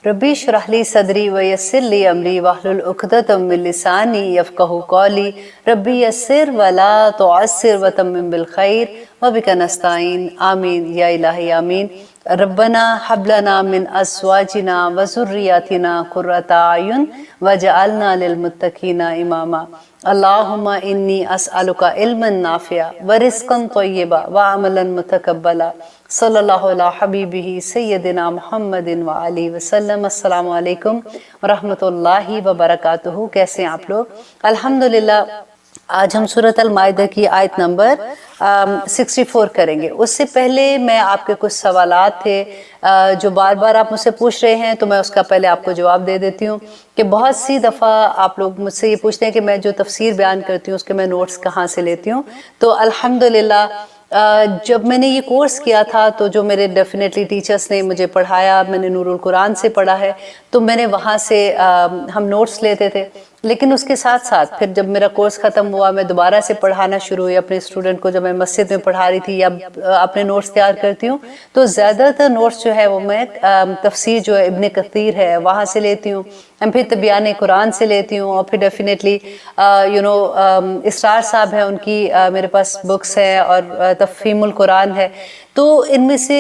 रब्बी इश्रह ली सदरी व यस्सिर ली अमरी वहलुल उक़दतम मिन लिसानी यफ़क़हू क़ौली रब्बी यस्सिर वला तुअस्सिर व तम्मिम बिल खैर व बिका नस्ताईन आमीन या इलाही आमीन। रब्बना हब लना मिन अज़वाजिना व ज़ुर्रिय्यातिना क़ुर्रता अयुन वजअलना लिल मुत्तक़ीना इमामा। अल्लाहुम्मा इन्नी अस्अलुका इल्मन नाफ़िअ व रिज़्क़न तय्यबा व अमलन मुतक़ब्बला। सल्लल्लाहु अला हबीबिही सय्यदिना मुहम्मदिन व आलिहि वसल्लम। अस्सलामु अलैकुम व रहमतुल्लाहि व बरकातुहू। कैसे हैं आप लोग? अल्हम्दुलिल्लाह। आज हम सूरत अल माइदा की आयत नंबर 64 करेंगे। उससे पहले मैं आपके कुछ सवालात थे जो बार बार आप मुझसे पूछ रहे हैं, तो मैं उसका पहले आपको जवाब दे देती हूँ कि बहुत सी दफ़ा आप लोग मुझसे ये पूछते हैं कि मैं जो तफसीर बयान करती हूँ उसके मैं नोट्स कहाँ से लेती हूँ। तो अल्हम्दुलिल्लाह जब मैंने ये कोर्स किया था तो जो मेरे डेफिनेटली टीचर्स ने मुझे पढ़ाया, मैंने नूरुल कुरान से पढ़ा है, तो मैंने वहाँ से हम नोट्स लेते थे। लेकिन उसके साथ साथ फिर जब मेरा कोर्स ख़त्म हुआ, मैं दोबारा से पढ़ाना शुरू हुई अपने स्टूडेंट को। जब मैं मस्जिद में पढ़ा रही थी या अपने नोट्स तैयार करती हूँ, तो ज़्यादातर नोट्स जो है वो मैं तफसीर जो है इब्न कसीर है वहाँ से लेती हूँ, फिर तबियान कुरान से लेती हूँ, और फिर डेफिनेटली इसरार साहब है, उनकी मेरे पास बुक्स हैं, और तफ़हीमुल कुरान है। तो इनमें से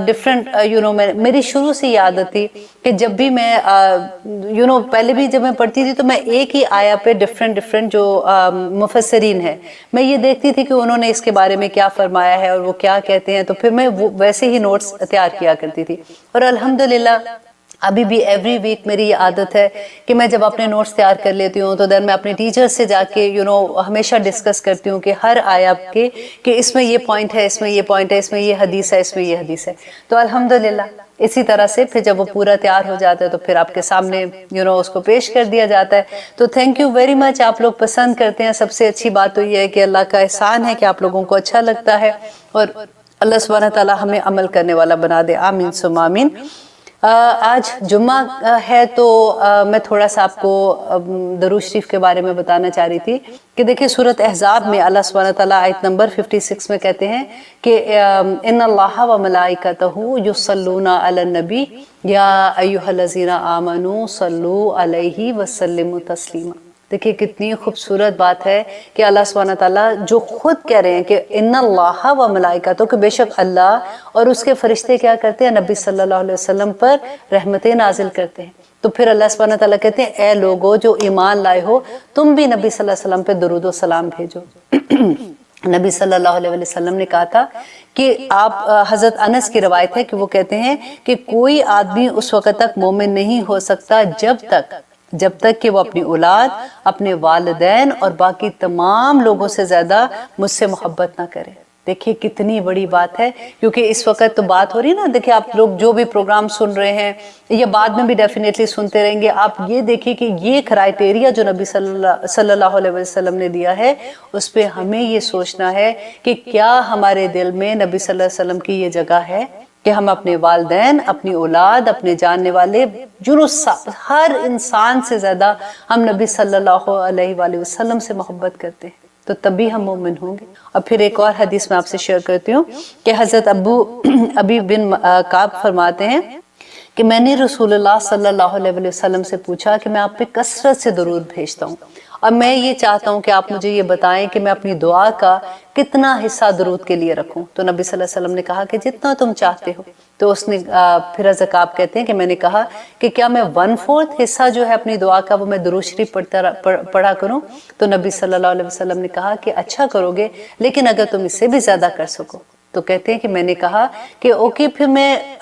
डिफरेंट मेरी शुरू से ये आदत थी कि जब भी मैं पहले भी जब मैं पढ़ती थी तो मैं एक ही आया पे डिफरेंट जो मुफस्सिरीन है, मैं ये देखती थी कि उन्होंने इसके बारे में क्या फरमाया है और वो क्या कहते हैं, तो फिर मैं वो वैसे ही नोट्स तैयार किया करती थी। और अल्हम्दुलिल्लाह अभी भी एवरी वीक मेरी ये आदत है कि मैं जब अपने नोट्स तैयार कर लेती हूँ तो देन मैं अपने टीचर्स से जाके हमेशा डिस्कस करती हूँ कि हर आया के कि इसमें ये पॉइंट है, इसमें ये पॉइंट है, इसमें ये हदीस है, इसमें ये हदीस है। तो अल्हम्दुलिल्लाह इसी तरह से फिर जब वो पूरा तैयार हो जाता है तो फिर आपके सामने उसको पेश कर दिया जाता है। तो थैंक यू वेरी मच, आप लोग पसंद करते हैं। सबसे अच्छी बात तो ये है कि अल्लाह का एहसान है कि आप लोगों को अच्छा लगता है, और अल्लाह सुब्हानहू व तआला हमें अमल करने वाला बना दे। आमीन सुम्मा आमीन। आज जुम्मा है तो मैं थोड़ा सा आपको दरूद शरीफ के बारे में बताना चाह रही थी कि देखिए सूरत अहज़ाब में अल्लाह सुब्हानहू व तआला आयत नंबर 56 में कहते हैं कि इन्नल्लाह व मलाइकतहू युसल्लूना अलन नबी या अय्युहल्लज़ीना आमनू सल्लू अलैहि व सल्लिमू तस्लीमा। देखिए कितनी खूबसूरत बात है कि अल्लाह सुब्हानहू व तआला जो खुद कह रहे हैं कि इन्नल्लाह व मलाइकतहू, कि बेशक अल्लाह और उसके फरिश्ते क्या करते हैं, नबी सल्लल्लाहु अलैहि वसल्लम पर रहमतें नाजिल करते हैं। तो फिर अल्लाह सुब्हानहू व तआला कहते हैं, ए लोगो जो ईमान लाए हो, तुम भी नबी सल्लल्लाहु अलैहि वसल्लम पे दुरूद व सलाम भेजो। नबी सल्लल्लाहु अलैहि वसल्लम ने कहा था कि आप हज़रत अनस की रवायत है कि वो कहते हैं कि कोई आदमी उस वक़्त तक मोमिन नहीं हो सकता जब तक कि वो अपनी औलाद, अपने वालिदैन और बाकी तमाम लोगों से ज़्यादा मुझसे मोहब्बत ना करे। देखिए कितनी बड़ी बात है, क्योंकि इस वक्त तो बात हो रही है ना। देखिए आप लोग जो भी प्रोग्राम सुन रहे हैं या बाद में भी डेफिनेटली सुनते रहेंगे, आप ये देखिए कि ये क्राइटेरिया जो नबी सल्लल्लाहु अलैहि वसल्लम ने दिया है, उस पर हमें ये सोचना है कि क्या हमारे दिल में नबी सल्लल्लाहु अलैहि वसल्लम की ये जगह है कि हम अपने वालिदैन, अपनी औलाद, अपने जानने वाले हर इंसान से ज़्यादा हम नबी सल्लल्लाहु अलैहि वसल्लम से मोहब्बत करते हैं, तो तभी हम मोमिन होंगे। और फिर एक और हदीस मैं आपसे शेयर करती हूँ कि हज़रत अबी बिन काब फरमाते हैं कि मैंने रसूलुल्लाह सल्लल्लाहु अलैहि वसल्लम से पूछा कि मैं आप पे कसरत से दुरूद भेजता हूँ, अब मैं ये चाहता हूँ कि आप मुझे ये बताएं कि मैं अपनी दुआ का कितना हिस्सा दुरूद के लिए रखूं। तो नबी सल्लल्लाहु अलैहि वसल्लम ने कहा कि जितना तुम चाहते हो। तो उसने फिर हज़रत आप कहते हैं कि मैंने कहा कि क्या मैं 1/4 हिस्सा जो है अपनी दुआ का वो मैं दुरूद शरीफ पढ़ा करूं? तो नबी सल्लल्लाहु अलैहि वसल्लम ने कहा कि अच्छा करोगे, लेकिन अगर तुम इससे भी ज़्यादा कर सको। तो कहते हैं कि मैंने कहा कि ओके, फिर मैं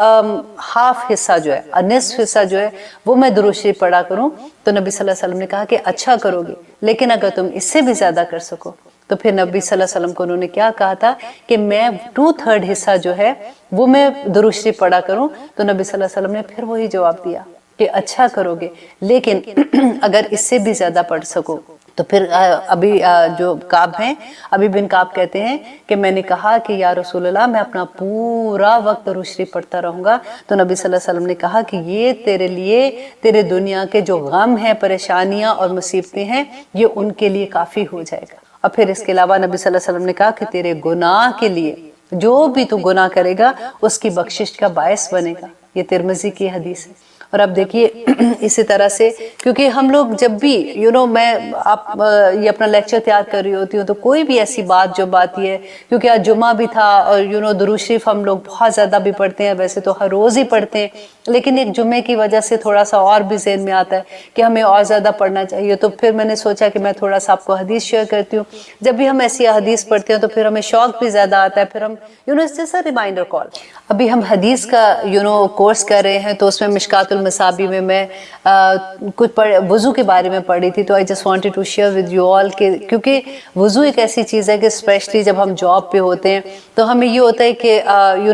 हाफ हिस्सा जो है, निस्फ हिस्सा जो है वो मैं दुरूद शरीफ पढ़ा करूं। तो नबी सल्लल्लाहु अलैहि वसल्लम ने कहा कि अच्छा करोगे, लेकिन अगर तुम इससे भी ज़्यादा कर सको। तो फिर नबी सल्लल्लाहु अलैहि वसल्लम को उन्होंने क्या कहा था कि मैं 2/3 हिस्सा जो है वो मैं दुरूद शरीफ पढ़ा करूं। तो नबी सल्लल्लाहु अलैहि वसल्लम ने फिर वही जवाब दिया कि अच्छा करोगे, लेकिन अगर इससे भी ज़्यादा पढ़ सको। तो फिर अभी जो काब हैं, अभी बिन काब कहते हैं कि मैंने कहा कि या रसूलल्लाह, मैं अपना पूरा वक्त दुरूद शरीफ पढ़ता रहूँगा। तो नबी सल्लल्लाहु अलैहि वसल्लम ने कहा कि ये तेरे लिए, तेरे दुनिया के जो गम हैं, परेशानियाँ और मुसीबतें हैं, ये उनके लिए काफ़ी हो जाएगा। और फिर इसके अलावा नबी सल्लल्लाहु अलैहि वसल्लम ने कहा कि तेरे गुनाह के लिए, जो भी तू गुनाह करेगा उसकी बख्शिश का बायस बनेगा। ये तिरमिज़ी की हदीस है। اور اب دیکھیے اسی طرح سے کیونکہ ہم لوگ جب بھی میں یہ اپنا لیکچر تیار کر رہی ہوتی ہوں تو کوئی بھی ایسی بات جو آتی ہے، کیونکہ آج جمعہ بھی تھا اور درود شریف ہم لوگ بہت زیادہ بھی پڑھتے ہیں، ویسے تو ہر روز ہی پڑھتے ہیں، لیکن ایک جمعے کی وجہ سے تھوڑا سا اور بھی ذہن میں آتا ہے کہ ہمیں اور زیادہ پڑھنا چاہیے، تو پھر میں نے سوچا کہ میں تھوڑا سا آپ کو حدیث شیئر کرتی ہوں۔ جب بھی ہم ایسی حدیث پڑھتے ہیں تو پھر ہمیں شوق بھی زیادہ آتا ہے، پھر ہم اس سے ریمائنڈر کال، ابھی ہم حدیث کا کورس کر رہے ہیں، تو اس میں مشکات المصابیح میں کچھ وضو کے بارے میں پڑھی تھی، تو I just wanted to share with you all کہ کیونکہ وضو ایک ایسی چیز ہے کہ اسپیشلی جب ہم جاب پہ ہوتے ہیں تو ہمیں یہ ہوتا ہے کہ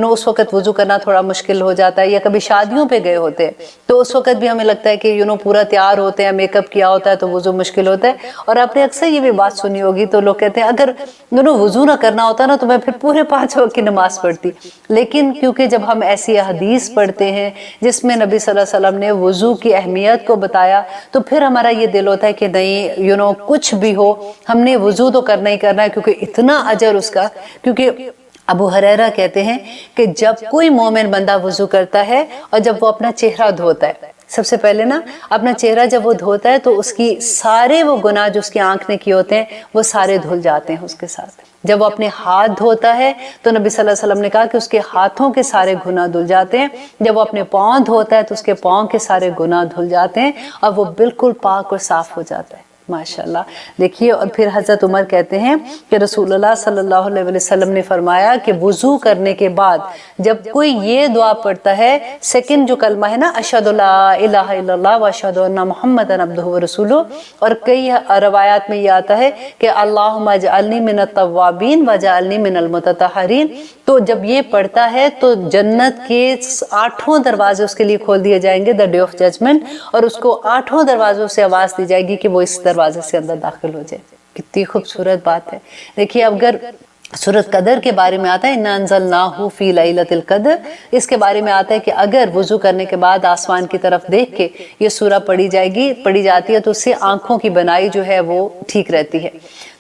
اس وقت وضو کرنا تھوڑا مشکل ہو جاتا ہے، یا کبھی شادیوں پہ گئے ہوتے ہیں تو اس وقت بھی ہمیں لگتا ہے کہ پورا تیار ہوتے ہیں، میک اپ کیا ہوتا ہے تو وضو مشکل ہوتا ہے۔ اور آپ نے اکثر یہ بھی بات سنی ہوگی، تو لوگ کہتے ہیں اگر وضو نہ کرنا ہوتا نا تو میں پھر پورے 5 وقت کی نماز پڑھتی، لیکن کیونکہ جب ہم ایسی حدیث پڑھتے ہیں جس میں نبی صلی اللہ علیہ وسلم نے وضو کی اہمیت کو بتایا، تو پھر ہمارا یہ دل ہوتا ہے کہ نہیں کچھ بھی ہو ہم نے وضو تو کرنا ہی کرنا ہے، کیونکہ اتنا اجر اس کا۔ کیونکہ ابو ہریرہ کہتے ہیں کہ جب کوئی مومن بندہ وضو کرتا ہے اور جب وہ اپنا چہرہ دھوتا ہے، سب سے پہلے نا اپنا چہرہ جب وہ دھوتا ہے تو اس کی سارے وہ گناہ جو اس کی آنکھ نے کیے ہوتے ہیں وہ سارے دھل جاتے ہیں اس کے ساتھ۔ جب وہ اپنے ہاتھ دھوتا ہے تو نبی صلی اللہ علیہ وسلم نے کہا کہ اس کے ہاتھوں کے سارے گناہ دھل جاتے ہیں، جب وہ اپنے پاؤں دھوتا ہے تو اس کے پاؤں کے سارے گناہ دھل جاتے ہیں اور وہ بالکل پاک اور صاف ہو جاتا ہے۔ ماشاءاللہ دیکھیے، اور پھر حضرت عمر کہتے ہیں کہ رسول اللہ صلی اللہ علیہ وسلم نے فرمایا کہ وضو کرنے کے بعد جب کوئی یہ دعا پڑھتا ہے، سیکنڈ جو کلمہ ہے نا، اشہد لا الہ الا اللہ و اشہد ان محمدًا عبدہ و رسولہ، اور کئی روایات میں یہ آتا ہے کہ اللہم اجعلنی من التوابین واجعلنی من المتطہرین، تو جب یہ پڑھتا ہے تو جنت کے 8 دروازے اس کے لیے کھول دیے جائیں گے دا ڈے آف ججمنٹ، اور اس کو 8 دروازوں سے آواز دی جائے گی کہ وہ اس دروازے سے اندر داخل ہو جائے۔ کتنی خوبصورت بات ہے۔ دیکھیے اگر سورۃ قدر کے بارے میں آتا ہے اِنَّا أَنزَلْنَاهُ فِي لَيْلَةِ الْقَدْرِ، اس کے بارے میں آتا ہے کہ اگر وضو کرنے کے بعد آسمان کی طرف دیکھ کے یہ سورہ پڑھی جاتی ہے تو اس سے آنکھوں کی بنائی جو ہے وہ ٹھیک رہتی ہے۔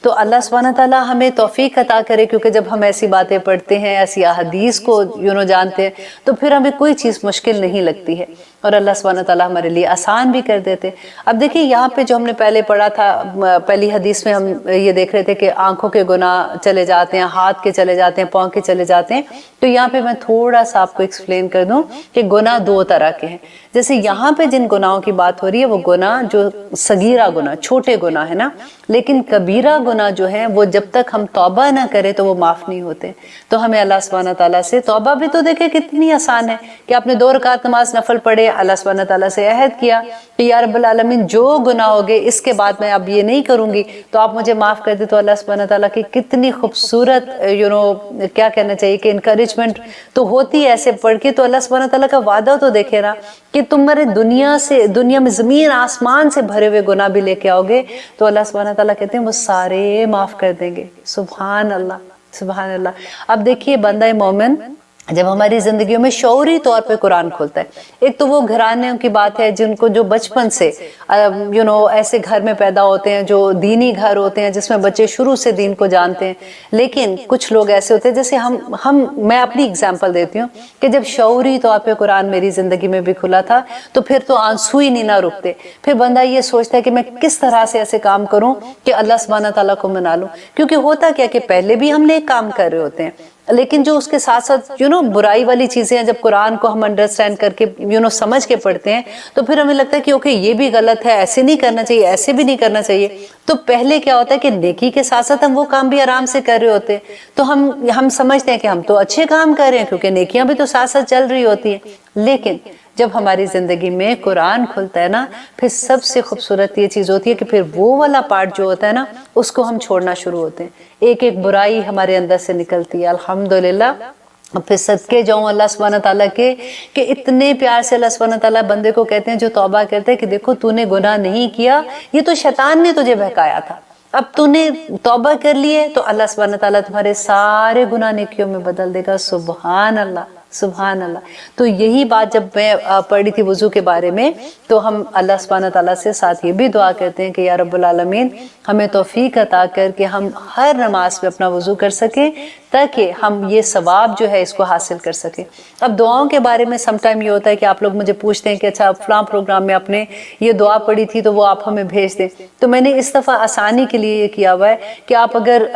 تو اللہ سبحانہ تعالیٰ ہمیں توفیق عطا کرے، کیونکہ جب ہم ایسی باتیں پڑھتے ہیں، ایسی احادیث کو جانتے ہیں تو پھر ہمیں کوئی چیز مشکل نہیں لگتی ہے، اور اللہ سبحانہ تعالیٰ ہمارے لیے آسان بھی کر دیتے۔ اب دیکھیے یہاں پہ جو ہم نے پہلے پڑھا تھا، پہلی حدیث میں ہم یہ دیکھ رہے تھے کہ آنکھوں کے گناہ چلے جاتے ہیں، ہاتھ کے چلے جاتے ہیں، پاؤں کے چلے جاتے ہیں، تو یہاں پہ میں تھوڑا سا آپ کو ایکسپلین کر دوں کہ گناہ 2 طرح کے ہیں۔ جیسے یہاں پہ جن گناہوں کی بات ہو رہی ہے وہ گناہ جو صغیرہ گناہ، چھوٹے گناہ ہے نا، لیکن کبیرہ گناہ جو ہیں وہ جب تک ہم توبہ نہ کریں تو وہ معاف نہیں ہوتے۔ تو ہمیں اللہ سبحانہ تعالیٰ سے توبہ بھی تو دیکھیں کتنی آسان ہے کہ آپ نے 2 رکعت نماز نفل پڑھے، اللہ سبحانہ تعالیٰ سے عہد کیا کہ یا رب العالمین جو گناہ ہو گئے اس کے بعد میں اب یہ نہیں کروں گی، تو آپ مجھے معاف کر دیں۔ تو اللہ سبحانہ تعالیٰ کی کتنی خوبصورت کیا کہنا چاہیے کہ انکریجمنٹ تو ہوتی ہے ایسے پڑھ کے۔ تو اللہ سبحانہ تعالیٰ کا وعدہ تو دیکھے نا کہ تمہارے دنیا میں زمین آسمان سے بھرے ہوئے گناہ بھی لے کے آؤ گے تو اللہ سبحانہ تعالیٰ کہتے ہیں وہ سارے معاف کر دیں گے۔ سبحان اللہ، سبحان اللہ۔ اب دیکھیے بندہ مومن جب ہماری زندگیوں میں شعوری طور پہ قرآن کھولتا ہے، ایک تو وہ گھرانوں کی بات ہے جن کو جو بچپن سے ایسے گھر میں پیدا ہوتے ہیں جو دینی گھر ہوتے ہیں جس میں بچے شروع سے دین کو جانتے ہیں، لیکن کچھ لوگ ایسے ہوتے ہیں جیسے میں اپنی اگزامپل دیتی ہوں کہ جب شعوری طور پہ قرآن میری زندگی میں بھی کھلا تھا تو پھر تو آنسو ہی نہیں نہ رکتے، پھر بندہ یہ سوچتا ہے کہ میں کس طرح سے ایسے کام کروں کہ اللہ سبحانہ تعالیٰ کو منا لوں، کیونکہ ہوتا کیا کہ پہلے بھی ہم نے ایک کام کر رہے ہوتے ہیں، لیکن جو اس کے ساتھ ساتھ برائی والی چیزیں ہیں، جب قرآن کو ہم انڈرسٹینڈ کر کے سمجھ کے پڑھتے ہیں تو پھر ہمیں لگتا ہے کہ اوکے یہ بھی غلط ہے، ایسے نہیں کرنا چاہیے، ایسے بھی نہیں کرنا چاہیے۔ تو پہلے کیا ہوتا ہے کہ نیکی کے ساتھ ساتھ ہم وہ کام بھی آرام سے کر رہے ہوتے ہیں، تو ہم سمجھتے ہیں کہ ہم تو اچھے کام کر رہے ہیں کیونکہ نیکیاں بھی تو ساتھ ساتھ چل رہی ہوتی ہیں۔ لیکن جب ہماری زندگی میں قرآن کھلتا ہے نا، پھر سب سے خوبصورت یہ چیز ہوتی ہے کہ پھر وہ والا پارٹ جو ہوتا ہے نا اس کو ہم چھوڑنا شروع ہوتے ہیں، ایک ایک برائی ہمارے اندر سے نکلتی ہے۔ الحمدللہ پھر صدقے جاؤں اللہ سبحانہ تعالیٰ کے کہ اتنے پیار سے اللہ سبحانہ تعالیٰ بندے کو کہتے ہیں جو توبہ کرتے ہیں کہ دیکھو تو نے گناہ نہیں کیا، یہ تو شیطان نے تجھے بہکایا تھا، اب تو نے توبہ کر لی ہے تو اللہ سبحانہ تعالیٰ تمہارے سارے گناہ نیکیوں میں بدل دے گا۔ سبحان اللہ، सुभान अल्लाह। तो यही बात जब मैं पढ़ी थी वज़ू के बारे में, तो हम अल्लाह सुब्हानहू तआला से साथ ये भी दुआ करते हैं कि या रब्बुल आलमीन हमें तौफीक अता कर कि हम हर नमाज में अपना वज़ू कर सकें, ताकि हम ये सवाब जो है इसको हासिल कर सकें। अब दुआओं के बारे में सम टाइम ये होता है कि आप लोग मुझे पूछते हैं कि अच्छा फलां प्रोग्राम में आपने ये दुआ पढ़ी थी तो वो आप हमें भेज दें। तो मैंने इस दफ़ा आसानी के लिए ये किया हुआ है कि आप अगर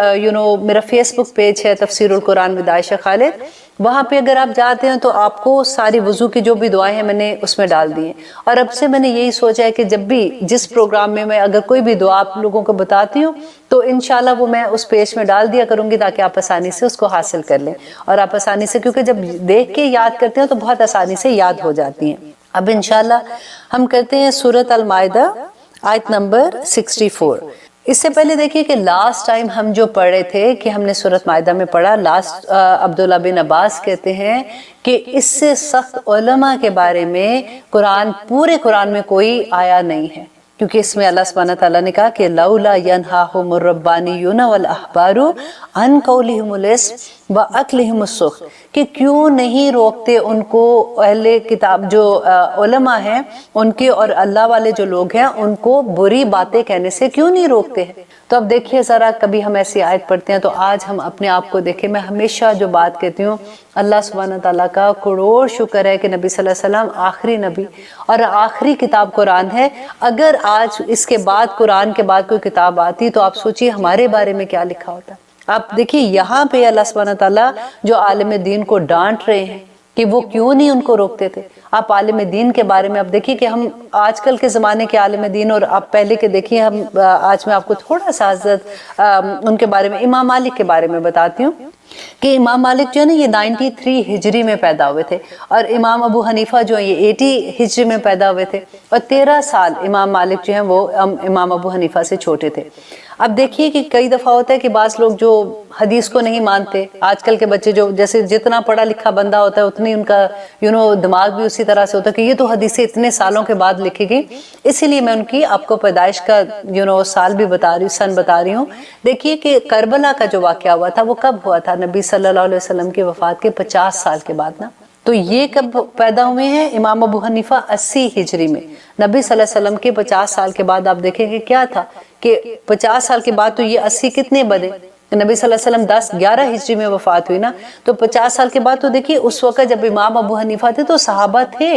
मेरा फेसबुक पेज है तफसीरुल कुरान विद आयशा खालिद, वहाँ पे अगर आप जाते हैं तो आपको सारी वज़ू की जो भी दुआएं हैं मैंने उसमें डाल दी हैं। और अब से मैंने यही सोचा है कि जब भी जिस प्रोग्राम में मैं अगर कोई भी दुआ आप लोगों को बताती हूँ तो इंशाल्लाह वो मैं उस पेज में डाल दिया करूँगी, ताकि आप आसानी से उसको हासिल कर लें। और आप आसानी से, क्योंकि जब देख के याद करते हैं तो बहुत आसानी से याद हो जाती हैं। अब इंशाल्लाह हम करते हैं सूरत अल माइदा आयत नंबर 64। इससे पहले देखिए कि लास्ट टाइम हम जो पढ़े थे कि हमने सूरत माइदा में पढ़ा, लास्ट अब्दुल्ला बिन अब्बास कहते हैं कि इससे सख्त उलमा के बारे में पूरे कुरान में कोई आया नहीं है, क्योंकि इसमें अल्लाह सुब्हानहू तआला ने कहा कि लौला यनहाहुमुर रब्बानियून वल अहबारु अन कौलिहिमुल इस्म व अक्लिहिमुस सुख्त, कि क्यों नहीं रोकते उनको अहले किताब जो उलमा हैं उनके और अल्लाह वाले जो लोग हैं उनको बुरी बातें कहने से क्यों नहीं रोकते हैं। तो अब देखिए ज़रा, कभी हम ऐसी आयत पढ़ते हैं तो आज हम अपने आप को देखें। मैं हमेशा जो बात कहती हूँ, अल्लाह सुब्हानहू तआला का करोड़ शुक्र है कि नबी सल्लल्लाहु अलैहि वसल्लम आखिरी नबी और आखिरी किताब कुरान है। अगर आज इसके बाद कुरान के बाद कोई किताब आती तो आप सोचिए हमारे बारे में क्या लिखा होता। आप देखिए यहाँ पे अल्लाह सुब्हानहू तआला जो आलिम दीन को डांट रहे हैं कि वो क्यों नहीं उनको रोकते थे। आप आलिम दीन के बारे में आप देखिए कि हम आजकल के ज़माने के आलिम दीन और आप पहले के देखिए, हम आज मैं आपको थोड़ा सा उनके बारे में, इमाम मालिक के बारे में बताती हूँ कि इमाम मालिक जो है ना ये 93 हिजरी में पैदा हुए थे और इमाम अबू हनीफा जो है ये 80 हिजरी में पैदा हुए थे और 13 साल इमाम मालिक जो है वो इमाम अबू हनीफा से छोटे थे। अब देखिए कि कई दफ़ा होता है कि बास लोग जो हदीस को नहीं मानते, आजकल के बच्चे जो जैसे जितना पढ़ा लिखा बंदा होता है उतनी उनका दिमाग भी उसी तरह से होता है कि ये तो हदीसें इतने सालों के बाद लिखी गई। इसीलिए मैं उनकी आपको पैदाइश का साल भी सन बता रही हूँ। देखिए कि करबला का जो वाक़या हुआ था वो कब हुआ था? नबी सल्लल्लाहु अलैहि वसल्लम की वफ़ात के 50 साल के बाद ना। तो ये कब पैदा हुए हैं? इमाम अबू हनीफा 80 हिजरी में, नबी सल्लल्लाहु अलैहि वसल्लम के 50 साल के बाद। आप देखेंगे क्या था कि 50 साल के बाद तो ये 80 कितने बने? नबी सल्लल्लाहु अलैहि वसल्लम 10-11 हिजरी में वफात हुई ना, तो 50 साल के बाद तो देखिए उस वक्त जब इमाम अबू हनीफा थे तो सहाबा थे।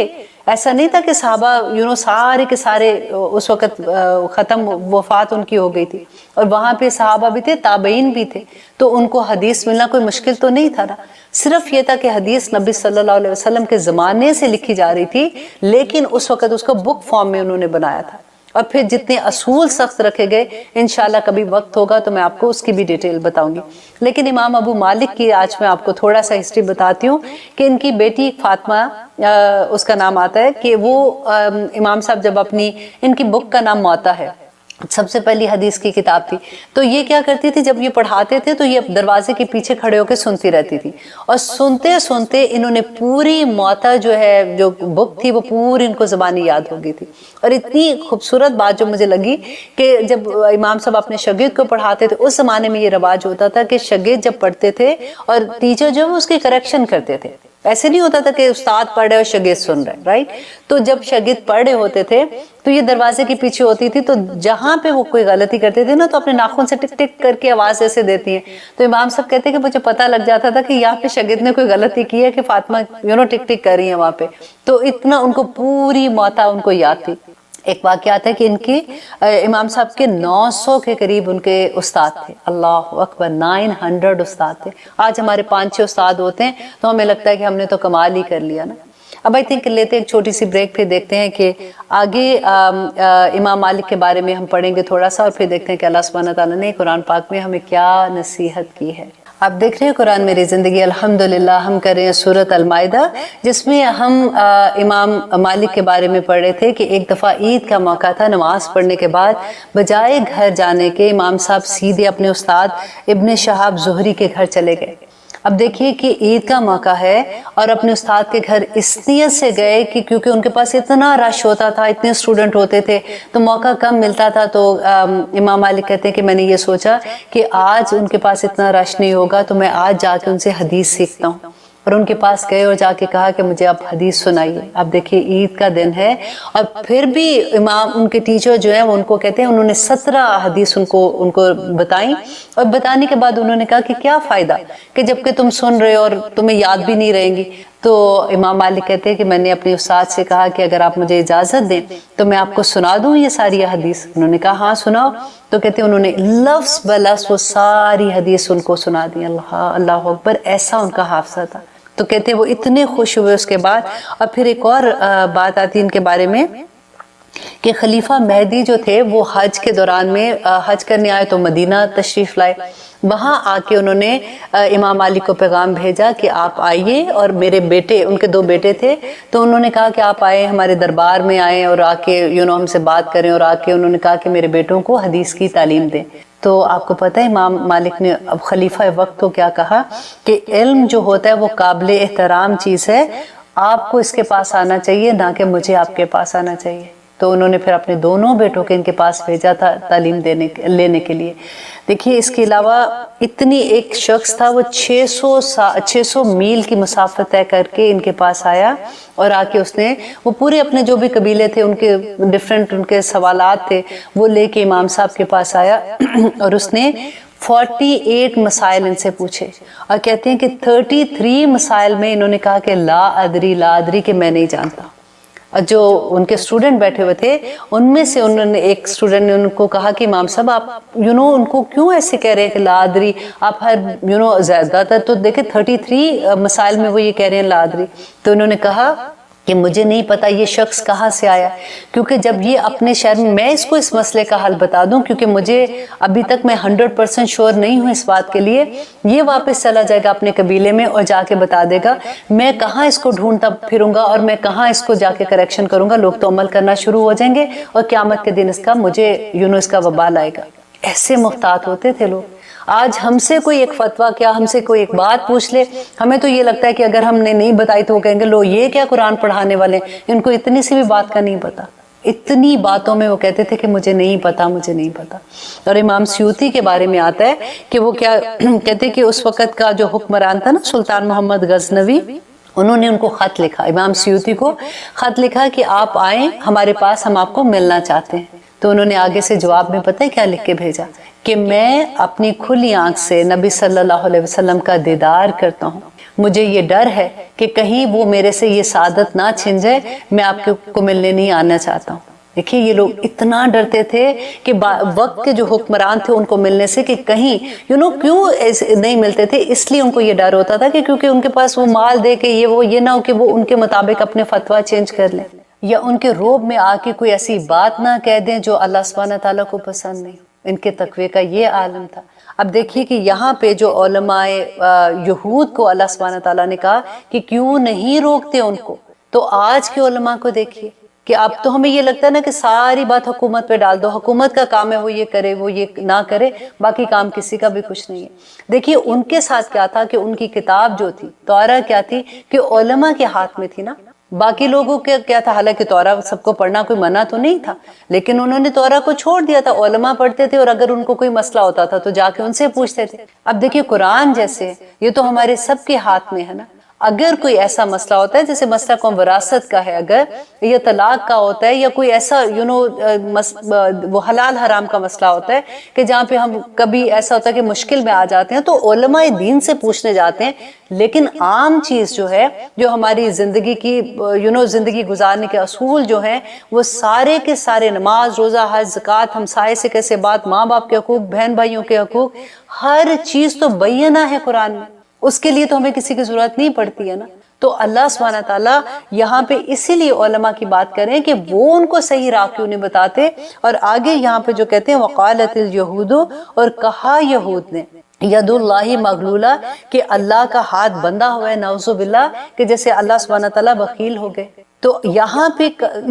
ऐसा नहीं था कि सहाबा सारे के सारे उस वक्त ख़त्म, वफात उनकी हो गई थी और वहाँ पे सहाबा भी थे, ताबईन भी थे, तो उनको हदीस मिलना कोई मुश्किल तो नहीं था ना। सिर्फ ये था कि हदीस नबी सल्लल्लाहु अलैहि वसल्लम के ज़माने से लिखी जा रही थी, लेकिन उस वक्त उसको बुक फॉर्म में उन्होंने बनाया था। और फिर जितने असूल सख्त रखे गए, इंशाल्लाह कभी वक्त होगा तो मैं आपको उसकी भी डिटेल बताऊंगी। लेकिन इमाम अबू मालिक की आज मैं आपको थोड़ा सा हिस्ट्री बताती हूँ कि इनकी बेटी फातिमा, उसका नाम आता है कि वो इमाम साहब जब इनकी बुक का नाम मुअत्ता है, सबसे पहली हदीस की किताब थी, तो ये क्या करती थी जब ये पढ़ाते थे तो ये दरवाजे के पीछे खड़े होकर सुनती रहती थी और सुनते सुनते इन्होंने पूरी मुअत्ता जो है, जो बुक थी, वो पूरी इनको ज़बानी याद हो गई थी। और इतनी खूबसूरत बात जो मुझे लगी कि जब इमाम साहब अपने शागिर्द को पढ़ाते थे, उस ज़माने में ये रवाज होता था कि शागिर्द जब पढ़ते थे और टीचर जो है उसकी करेक्शन करते थे। ऐसे नहीं होता था कि उस्ताद पढ़ रहे और शागिर्द सुन रहे, राइट। तो जब शागिर्द पढ़ रहे होते थे तो ये दरवाजे के पीछे होती थी, तो जहाँ पे वो कोई गलती करते थे ना तो अपने नाखून से टिक टिक करके आवाज़ ऐसे देती हैं। तो इमाम साहब कहते हैं कि मुझे पता लग जाता था कि यहाँ पे शागिर्द ने कोई गलती की है कि फातिमा टिक टिक कर रही है वहाँ पे। तो इतना उनको पूरी मुअत्ता उनको याद थी। एक वाक़या आता है कि इनके इमाम साहब के 900 के करीब उनके उस्ताद थे। अल्लाह अकबर, 900 उस्ताद थे। आज हमारे 5-6 उस्ताद होते हैं तो हमें लगता है कि हमने तो कमाल ही कर लिया ना। अब आई थिंक लेते हैं एक छोटी सी ब्रेक, फिर देखते हैं कि आगे इमाम मालिक के बारे में हम पढ़ेंगे थोड़ा सा और फिर देखते हैं कि अल्लाह सुब्हानहू तआला ने कुरान पाक में हमें क्या नसीहत की है। आप देख रहे हैं कुरान मेरी ज़िंदगी, अल्हम्दुलिल्लाह। हम कर रहे हैं सूरत अल माइदा, जिसमें हम इमाम मालिक के बारे में पढ़ रहे थे कि एक दफ़ा ईद का मौका था। नमाज पढ़ने के बाद बजाय घर जाने के इमाम साहब सीधे अपने उस्ताद इब्न शहाब ज़ुहरी के घर चले गए। अब देखिए कि ईद का मौका है और अपने उस्ताद के घर इस नियत से गए कि क्योंकि उनके पास इतना रश होता था, इतने स्टूडेंट होते थे तो मौका कम मिलता था। तो इमाम मालिक कहते हैं कि मैंने ये सोचा कि आज उनके पास इतना रश नहीं होगा तो मैं आज जाके उनसे हदीस सीखता हूँ। اور ان کے پاس گئے اور جا کے کہا کہ مجھے آپ حدیث سنائیے. اب دیکھیے عید کا دن ہے اور پھر بھی امام ان کے ٹیچر جو ہیں وہ ان کو کہتے ہیں انہوں نے 17 حدیث ان کو بتائیں, اور بتانے کے بعد انہوں نے کہا کہ کیا فائدہ کہ جب کہ تم سن رہے ہو اور تمہیں یاد بھی نہیں رہیں گی. تو امام مالک کہتے ہیں کہ میں نے اپنے استاد سے کہا کہ اگر آپ مجھے اجازت دیں تو میں آپ کو سنا دوں یہ ساری حدیث. انہوں نے کہا ہاں سناؤ. تو کہتے ہیں انہوں نے لفظ بلفظ وہ ساری حدیث ان کو سنا دی. اللہ اکبر, ایسا ان کا حافظہ تھا. تو کہتے ہیں وہ اتنے خوش ہوئے اس کے بعد. اور پھر ایک اور بات آتی ان کے بارے میں کہ خلیفہ مہدی جو تھے وہ حج کے دوران میں حج کرنے آئے تو مدینہ تشریف لائے. وہاں آ کے انہوں نے امام علی کو پیغام بھیجا کہ آپ آئیے, اور میرے بیٹے, ان کے 2 بیٹے تھے, تو انہوں نے کہا کہ آپ آئے ہمارے دربار میں آئیں اور آ کے ہم سے بات کریں. اور آ کے انہوں نے کہا کہ میرے بیٹوں کو حدیث کی تعلیم دیں. تو آپ کو پتہ ہے امام مالک نے اب خلیفہ وقت کو کیا کہا کہ علم جو ہوتا ہے وہ قابل احترام چیز ہے, آپ کو اس کے پاس آنا چاہیے نہ کہ مجھے آپ کے پاس آنا چاہیے. تو انہوں نے پھر اپنے دونوں بیٹوں کے ان کے پاس بھیجا تھا تعلیم لینے کے لیے. دیکھیے اس کے علاوہ اتنی ایک شخص تھا وہ 600 میل کی مسافت طے کر کے ان کے پاس آیا, اور آ کے اس نے وہ پورے اپنے جو بھی قبیلے تھے ان کے ڈیفرنٹ ان کے سوالات تھے وہ لے کے امام صاحب کے پاس آیا اور اس نے 48 مسائل ان سے پوچھے. اور کہتے ہیں کہ 33 مسائل میں انہوں نے کہا کہ لا ادری کہ میں نہیں جانتا. جو ان کے اسٹوڈنٹ بیٹھے ہوئے تھے ان میں سے انہوں نے ایک اسٹوڈنٹ نے ان کو کہا کہ امام صاحب آپ ان کو کیوں ایسے کہہ رہے ہیں کہ لا ادری, آپ ہر زیادہ تر تو دیکھیں 33 مسائل میں وہ یہ کہہ رہے ہیں لا ادری. تو انہوں نے کہا کہ مجھے نہیں پتا یہ شخص کہاں سے آیا, کیونکہ جب یہ اپنے شہر میں اس کو اس مسئلے کا حل بتا دوں, کیونکہ مجھے ابھی تک میں 100% شور نہیں ہوں اس بات کے لیے, یہ واپس چلا جائے گا اپنے قبیلے میں اور جا کے بتا دے گا, میں کہاں اس کو ڈھونڈتا پھروں گا اور میں کہاں اس کو جا کے کریکشن کروں گا, لوگ تو عمل کرنا شروع ہو جائیں گے اور قیامت کے دن اس کا مجھے اس کا وبال آئے گا. ایسے محتاط ہوتے تھے لوگ. آج ہم سے کوئی ایک فتویٰ, کیا ہم سے کوئی ایک بات پوچھ لے, ہمیں تو یہ لگتا ہے کہ اگر ہم نے نہیں بتائی تو وہ کہیں گے لو یہ کیا قرآن پڑھانے والے ہیں, ان کو اتنی سی بھی بات کا نہیں پتا. اتنی باتوں میں وہ کہتے تھے کہ مجھے نہیں پتا. اور امام سیوطی کے بارے میں آتا ہے کہ وہ کیا کہتے کہ اس وقت کا جو حکمران تھا نا سلطان محمد غزنوی, انہوں نے ان کو خط لکھا, امام سیوطی کو خط لکھا کہ آپ آئیں ہمارے پاس, ہم آپ کو ملنا چاہتے ہیں. تو انہوں نے آگے سے جواب میں پتہ ہے کیا لکھ کے بھیجا کہ میں اپنی کھلی آنکھ سے نبی صلی اللہ علیہ وسلم کا دیدار کرتا ہوں, مجھے یہ ڈر ہے کہ کہیں وہ میرے سے یہ سعادت نہ چھن جائے, میں آپ کو ملنے نہیں آنا چاہتا ہوں. دیکھیے یہ لوگ اتنا ڈرتے تھے کہ وقت کے جو حکمران تھے ان کو ملنے سے کہ کہیں کیوں نہیں ملتے تھے, اس لیے ان کو یہ ڈر ہوتا تھا کہ کیونکہ ان کے پاس وہ مال دے کے یہ نہ ہو کہ وہ ان کے مطابق اپنے فتویٰ چینج کر لیں, یا ان کے روب میں آ کے کوئی ایسی بات نہ کہہ دیں جو اللہ سبحانہ تعالیٰ کو پسند نہیں. ان کے تقوی کا یہ عالم تھا. اب دیکھیے کہ یہاں پہ جو علماء یہود کو اللہ سبحانہ تعالیٰ نے کہا کہ کیوں نہیں روکتے ان کو, تو آج کے علماء کو دیکھیے کہ اب تو ہمیں یہ لگتا ہے نا کہ ساری بات حکومت پہ ڈال دو, حکومت کا کام ہے وہ یہ کرے وہ یہ نہ کرے, باقی کام کسی کا بھی کچھ نہیں ہے. دیکھیے ان کے ساتھ کیا تھا کہ ان کی کتاب جو تھی توراہ کیا تھی کہ علماء کے ہاتھ میں تھی نا, باقی لوگوں کے کیا تھا, حالانکہ توراہ سب کو پڑھنا کوئی منع تو نہیں تھا, لیکن انہوں نے توراہ کو چھوڑ دیا تھا, علماء پڑھتے تھے اور اگر ان کو کوئی مسئلہ ہوتا تھا تو جا کے ان سے پوچھتے تھے. اب دیکھیے قرآن جیسے یہ تو ہمارے سب کے ہاتھ میں ہے نا, اگر کوئی ایسا مسئلہ ہوتا ہے جیسے مسئلہ قوم وراثت کا ہے, اگر یہ طلاق کا ہوتا ہے یا کوئی ایسا وہ حلال حرام کا مسئلہ ہوتا ہے کہ جہاں پہ ہم کبھی ایسا ہوتا ہے کہ مشکل میں آ جاتے ہیں تو علماء دین سے پوچھنے جاتے ہیں. لیکن عام چیز جو ہے جو ہماری زندگی کی زندگی گزارنے کے اصول جو ہیں وہ سارے کے سارے, نماز روزہ حج زکوٰۃ, ہمسائے سے کیسے بات, ماں باپ کے حقوق, بہن بھائیوں کے حقوق, ہر چیز تو بینہ ہے قرآن میں, اس کے لیے تو ہمیں کسی کی ضرورت نہیں پڑتی ہے نا. تو اللہ سبحانہ تعالیٰ یہاں پہ اسی لیے علماء کی بات کریں کہ وہ ان کو صحیح راہ کیوں نہیں بتاتے. اور آگے یہاں پہ جو کہتے ہیں وقالت الیہود, اور کہا یہود نے ید اللہ مغلولہ کہ اللہ کا ہاتھ بندھا ہوا ہے, نعوذ باللہ, کہ جیسے اللہ سبحانہ تعالیٰ بخیل ہو گئے. تو یہاں پہ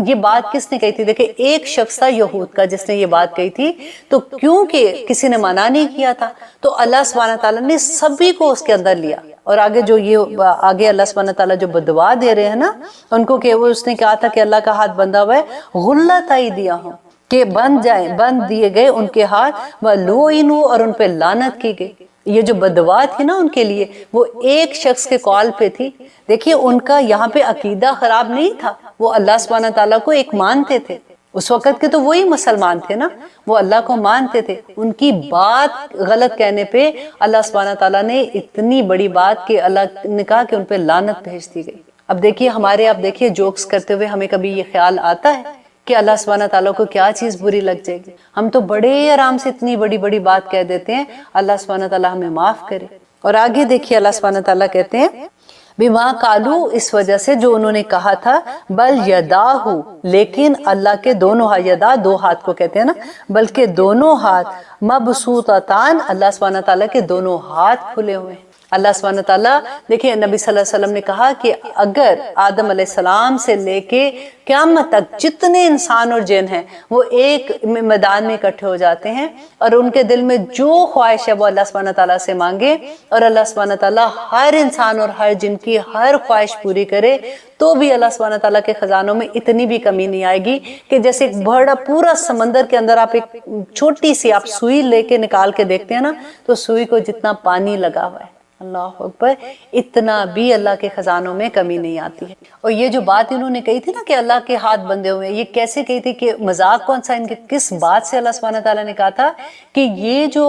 یہ بات کس نے کہی تھی؟ دیکھیں ایک شخص تھا یہود کا جس نے یہ بات کہی تھی, تو کیونکہ کسی نے منع نہیں کیا تھا تو اللہ سبحانہ تعالیٰ نے سبھی کو اس کے اندر لیا. اور آگے جو یہ آگے اللہ سبحانہ تعالیٰ جو بدعا دے رہے ہیں نا ان کو, کہ وہ اس نے کہا تھا کہ اللہ کا ہاتھ بندھا ہوا ہے, غلت ایدیہم, کہ بند دیے گئے ان کے ہاتھ, وَلُوئنُوا, اور ان پہ لعنت کی گئی. یہ جو بددعا تھی نا ان کے لیے وہ ایک شخص کے کال پہ تھی. دیکھیے ان کا یہاں پہ عقیدہ خراب نہیں تھا, وہ اللہ سبحانہ تعالیٰ کو ایک مانتے تھے. اس وقت کے تو وہی مسلمان تھے نا, وہ اللہ کو مانتے تھے. ان کی بات غلط کہنے پہ اللہ سبحانہ تعالیٰ نے اتنی بڑی بات کہ اللہ نے کہا کہ ان پہ لعنت بھیج دی گئی. اب دیکھیے ہمارے آپ دیکھیے جوکس کرتے ہوئے ہمیں کبھی یہ خیال آتا ہے کہ اللہ سبحانہ تعالیٰ کو کیا چیز بری لگ جائے گی؟ ہم تو بڑے آرام سے اتنی بڑی بڑی بات کہہ دیتے ہیں. اللہ سبحانہ تعالیٰ ہمیں معاف کرے. اور آگے دیکھیے اللہ سبحانہ تعالیٰ کہتے ہیں بما قالو, اس وجہ سے جو انہوں نے کہا تھا, بل یداہ, لیکن اللہ کے دونوں ہاتھ, یدا دو ہاتھ کو کہتے ہیں نا, بلکہ دونوں ہاتھ, مبسوطتان, اللہ سبحانہ تعالیٰ کے دونوں ہاتھ کھلے ہوئے ہیں. اللہ سبحانہ تعالیٰ دیکھیں نبی صلی اللہ علیہ وسلم نے کہا کہ اگر آدم علیہ السلام سے لے کے قیامت تک جتنے انسان اور جن ہیں وہ ایک میدان میں اکٹھے ہو جاتے ہیں اور ان کے دل میں جو خواہش ہے وہ اللہ سبحانہ تعالیٰ سے مانگے اور اللہ سبحانہ تعالیٰ ہر انسان اور ہر جن کی ہر خواہش پوری کرے, تو بھی اللہ سبحانہ تعالیٰ کے خزانوں میں اتنی بھی کمی نہیں آئے گی کہ جیسے ایک بڑا پورا سمندر کے اندر آپ ایک چھوٹی سی آپ سوئی لے کے نکال کے دیکھتے ہیں نا, تو سوئی کو جتنا پانی لگا ہوا ہے, اللہ اکبر, اتنا بھی اللہ کے خزانوں میں کمی نہیں آتی ہے. اور یہ جو بات انہوں نے کہی تھی نا کہ اللہ کے ہاتھ بندھے ہوئے ہیں, یہ کیسے کہی تھی, کہ مذاق کون سا, ان کے کس بات سے اللہ سبحانہ تعالیٰ نے کہا تھا کہ یہ جو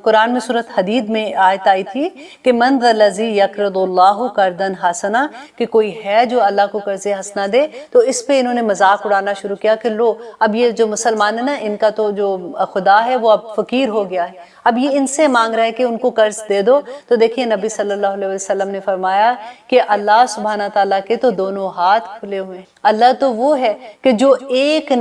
قرآن میں سورۃ حدید میں آیت آئی تھی کہ من ذا الذی یقرض اللہ قرضا حسنا, کہ کوئی ہے جو اللہ کو قرض حسنا دے, تو اس پہ انہوں نے مذاق اڑانا شروع کیا کہ لو اب یہ جو مسلمان ہے نا ان کا تو جو خدا ہے وہ اب فقیر ہو گیا ہے, اب یہ ان سے مانگ رہا ہے کہ ان کو قرض دے دو. تو دیکھیے نبی صلی اللہ علیہ وسلم نے فرمایا کہ اللہ سبحانہ تعالیٰ کے تو دونوں ہاتھ کھلے ہوئے ہیں. اللہ تو وہ ہے کہ جو ایک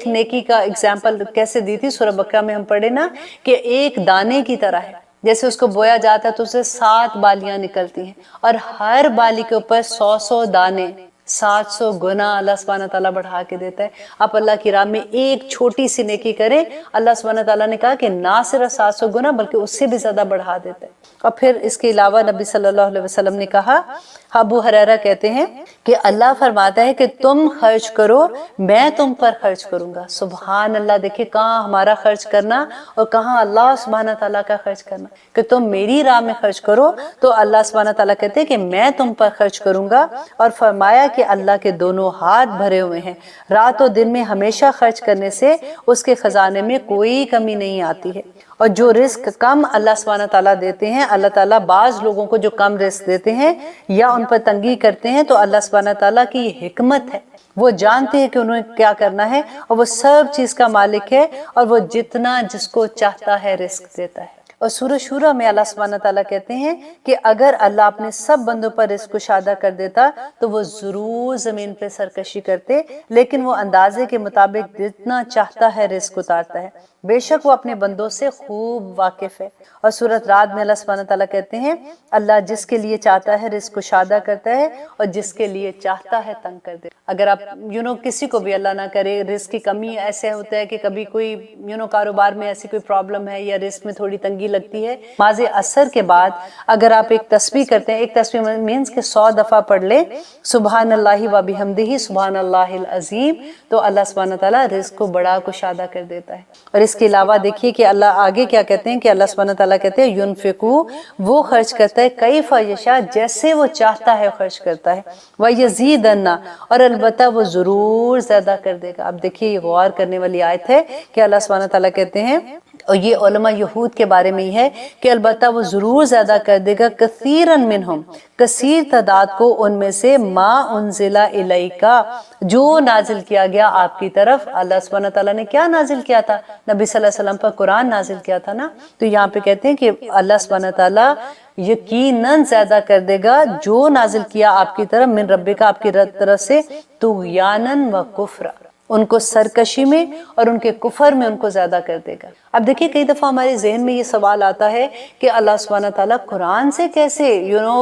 نیکی کا اگزامپل کیسے دی تھی سورہ بقرہ میں ہم پڑھے نا, کہ ایک دانے کی طرح ہے, جیسے اس کو بویا جاتا ہے تو اسے 7 بالیاں نکلتی ہیں اور ہر بالی کے اوپر 100 دانے, 700 گنا اللہ سبحانہ تعالیٰ بڑھا کے دیتا ہے. آپ اللہ کی راہ میں ایک چھوٹی سی نیکی کریں, اللہ سبحانہ تعالیٰ نے کہا کہ نہ صرف 700 گنا بلکہ اس سے بھی زیادہ بڑھا دیتا ہے. اور پھر اس کے علاوہ نبی صلی اللہ علیہ وسلم نے کہا, ابو ہریرہ کہتے ہیں کہ اللہ فرماتا ہے کہ تم خرچ کرو میں تم پر خرچ کروں گا. سبحان اللہ, دیکھیں کہاں ہمارا خرچ کرنا اور کہاں اللہ سبحانہ تعالیٰ کا خرچ کرنا, کہ تم میری راہ میں خرچ کرو تو اللہ سبحانہ تعالیٰ کہتے ہیں کہ میں تم پر خرچ کروں گا. اور فرمایا کہ اللہ کے دونوں ہاتھ بھرے ہوئے ہیں, رات و دن میں ہمیشہ خرچ کرنے سے اس کے خزانے میں کوئی کمی نہیں آتی ہے. اور جو رزق کم اللہ سبحانہ تعالیٰ دیتے ہیں, اللہ تعالیٰ بعض لوگوں کو جو کم رزق دیتے ہیں یا ان پر تنگی کرتے ہیں, تو اللہ سبحانہ تعالیٰ کی یہ حکمت ہے, وہ جانتے ہیں کہ انہوں نے کیا کرنا ہے اور وہ سب چیز کا مالک ہے اور وہ جتنا جس کو چاہتا ہے رزق دیتا ہے. اور سورہ شورہ میں اللہ سبحانہ تعالیٰ کہتے ہیں کہ اگر اللہ اپنے سب بندوں پر رزق کشادہ کر دیتا تو وہ ضرور زمین پہ سرکشی کرتے, لیکن وہ اندازے کے مطابق جتنا چاہتا ہے رزق اتارتا ہے, بے شک وہ اپنے بندوں سے خوب واقف ہے. اور سورۃ رعد میں اللہ سبحانہ تعالیٰ کہتے ہیں اللہ جس کے لیے چاہتا ہے رزق کشادہ کرتا ہے اور جس کے لیے چاہتا ہے تنگ کر دے. اگر آپ کسی کو بھی اللہ نہ کرے رزق کی کمی, ایسے ہوتا ہے کہ کبھی کوئی کاروبار میں ایسی کوئی پرابلم ہے یا رزق میں تھوڑی تنگی لگتی ہے, نماز عصر کے بعد اگر آپ ایک تسبیح کرتے ہیں, ایک تسبیح مینز کہ 100 دفعہ پڑھ لیں سبحان اللہ و بحمدہ سبحان اللہ العظیم, تو اللہ سبحانہ تعالیٰ رزق کو بڑا کشادہ کر دیتا ہے. اور اس کے علاوہ دیکھیے کہ اللہ آگے کیا کہتے ہیں کہ اللہ سبحانہ تعالیٰ کہتے ہیں ینفقو, وہ خرچ کرتا ہے کیف یشاء, جیسے وہ چاہتا ہے خرچ کرتا ہے, ویزیدن, اور البتہ وہ ضرور زیادہ کر دے گا. اب دیکھیے یہ غور کرنے والی آیت ہے کہ اللہ سبحانہ تعالیٰ کہتے ہیں, اور یہ علماء یہود کے بارے میں ہی ہے کہ البتہ وہ ضرور زیادہ کر دے گا, کثیرن منہم, کثیر تعداد کو ان میں سے, ما انزل الیکا, جو نازل کیا گیا آپ کی طرف. اللہ سبحانہ تعالیٰ نے کیا نازل کیا تھا, نبی صلی اللہ علیہ وسلم پر قرآن نازل کیا تھا نا. تو یہاں پہ کہتے ہیں کہ اللہ سبحانہ تعالیٰ یقیناً زیادہ کر دے گا جو نازل کیا آپ کی طرف, من ربک, آپ کی طرف سے, طغیاناً و کفرا, ان کو سرکشی میں اور ان کے کفر میں ان کو زیادہ کر دے گا. اب دیکھیے کئی دفعہ ہمارے ذہن میں یہ سوال آتا ہے کہ اللہ سبحانہ تعالیٰ قرآن سے کیسے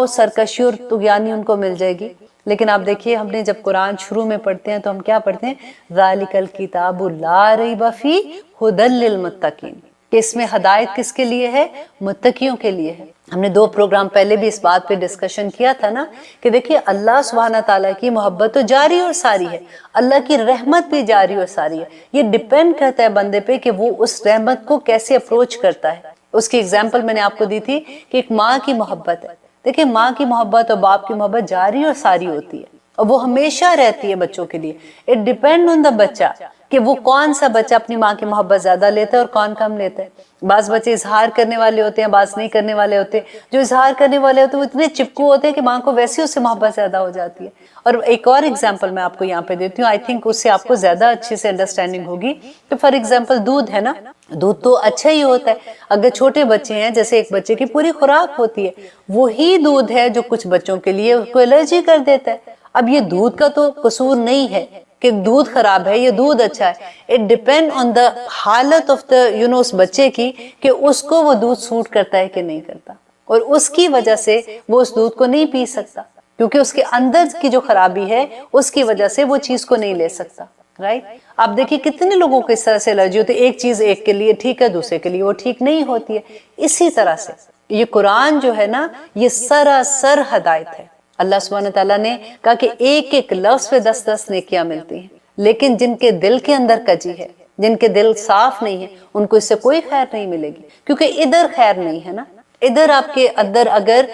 سرکشی اور طغیانی ان کو مل جائے گی. لیکن آپ دیکھیے ہم نے جب قرآن شروع میں پڑھتے ہیں تو ہم کیا پڑھتے ہیں, ذالک الکتاب لا ریب فیہ ھدی للمتقین, کہ اس میں ہدایت کس کے لیے ہے, متقیوں کے لیے ہے. ہم نے 2 پروگرام پہلے بھی اس بات پہ ڈسکشن کیا تھا نا کہ دیکھیے اللہ سبحانہ تعالیٰ کی محبت تو جاری اور ساری ہے, اللہ کی رحمت بھی جاری اور ساری ہے. یہ ڈیپینڈ کرتا ہے بندے پہ کہ وہ اس رحمت کو کیسے اپروچ کرتا ہے. اس کی एग्जाम्पल मैंने आपको दी थी कि एक माँ की मोहब्बत है। देखिए माँ की मोहब्बत और बाप की मोहब्बत जारी और सारी होती है और वो हमेशा रहती है बच्चों के लिए। इट डिपेंड ऑन द बच्चा कि वो कौन सा बच्चा अपनी माँ की मोहब्बत ज्यादा लेता है और कौन कम लेता है। बाज बच्चे इजहार करने वाले होते हैं, बाज नहीं करने वाले होते। जो इजहार करने वाले होते हैं वो इतने चिपकू होते हैं कि माँ को वैसे उससे मोहब्बत ज्यादा हो जाती है। और एक और एग्जाम्पल मैं आपको यहाँ पे देती हूँ, आई थिंक उससे आपको ज्यादा अच्छे से अंडरस्टैंडिंग होगी। तो फॉर एग्जाम्पल दूध है ना, दूध तो अच्छा ही होता है। अगर छोटे बच्चे हैं, जैसे एक बच्चे की पूरी खुराक होती है, वही दूध है जो कुछ बच्चों के लिए उसको एलर्जी कर देता है। अब ये दूध का तो कसूर नहीं है कि दूध खराब है, ये दूध अच्छा है। इट डिपेंड ऑन द हालत ऑफ द उस बच्चे की कि उसको वो दूध सूट करता है कि नहीं करता, और उसकी वजह से वो उस दूध को नहीं पी सकता क्योंकि उसके अंदर की जो खराबी है उसकी वजह से वो चीज को नहीं ले सकता। राइट? आप देखिए कितने लोगों को इस तरह से एलर्जी होती है। एक चीज एक के लिए ठीक है, दूसरे के लिए वो ठीक नहीं होती है। इसी तरह से ये कुरान जो है ना, ये सरासर हिदायत है। अल्लाह सुब्हानहू तआला ने कहा कि एक एक लफ्ज पे 10-10 नेकियां मिलती हैं, लेकिन जिनके दिल के अंदर कजी है, जिनके दिल साफ नहीं है, उनको इससे कोई खैर नहीं मिलेगी, क्योंकि इधर खैर नहीं है ना। इधर आपके अंदर अगर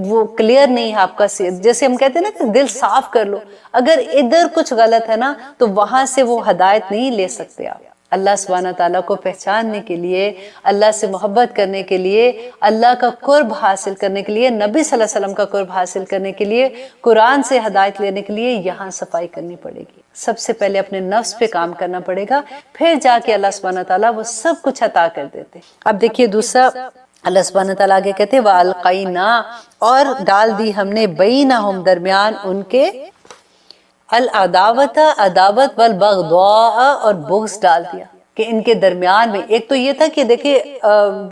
वो क्लियर नहीं है आपका, जैसे हम कहते हैं ना कि दिल साफ कर लो, अगर इधर कुछ गलत है ना तो वहां से वो हिदायत नहीं ले सकते आप। अल्लाह सुब्हानहू तआला को पहचानने के लिए, अल्लाह से मोहब्बत करने के लिए, अल्लाह का कुर्ब हासिल करने के लिए, नबी सल्लल्लाहु अलैहि वसल्लम का कुर्ब हासिल करने के लिए, कुरान से हिदायत लेने के लिए यहाँ सफाई करनी पड़ेगी। सबसे पहले अपने नफ्स पे काम करना पड़ेगा, फिर जाके अल्लाह सुब्हानहू तआला वो सब कुछ अता कर देते। अब देखिए दूसरा अल्लाह सुब्हानहू तआला आगे कहते व अलक़ैना, और डाल दी हमने बैनहुम दरमियान उनके अल अदावत अदावत वल बग़दा, और बुग़्ज़ डाल दिया कि इनके दरमियान में। एक तो ये था कि देखिए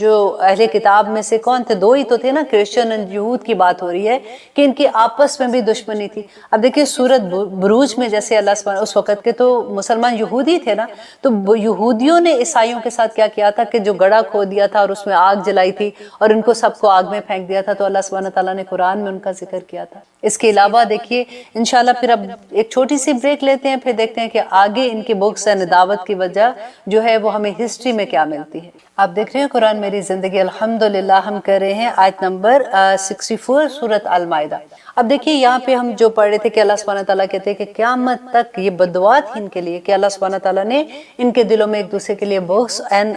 जो अहले किताब में से कौन थे, दो ही तो थे ना, क्रिश्चियन और यहूद की बात हो रही है कि इनकी आपस में भी दुश्मनी थी। अब देखिए सूरत बुरूज में जैसे अल्लाह सुब्हानहू, उस वक़्त के तो मुसलमान यहूदी थे ना, तो यहूदियों ने ईसाइयों के साथ क्या किया था कि जो गड़ा खो दिया था और उसमें आग जलाई थी और इनको सबको आग में फेंक दिया था। तो अल्लाह सुब्हानहू तआला ने कुरान में उनका जिक्र किया था। इसके अलावा देखिए इंशाल्लाह फिर अब एक छोटी सी ब्रेक लेते हैं, फिर देखते हैं कि आगे इनके बुक्स एंड दावत की वजह जो है वो हमें हिस्ट्री में क्या मिलती है। आप देख रहे हैं कुरान मेरी जिंदगी, अल्हम्दुलिल्लाह हम कर रहे हैं आयत नंबर 64 सूरत अल माइदा। अब देखिए यहाँ पे हम जो पढ़ रहे थे कि अल्लाह सुब्हानहू तआला कहते हैं कि क़यामत तक ये बददुआ थी इनके लिए कि अल्लाह सुब्हानहू तआला ने इनके दिलों में एक दूसरे के लिए बुग़्ज़ एंड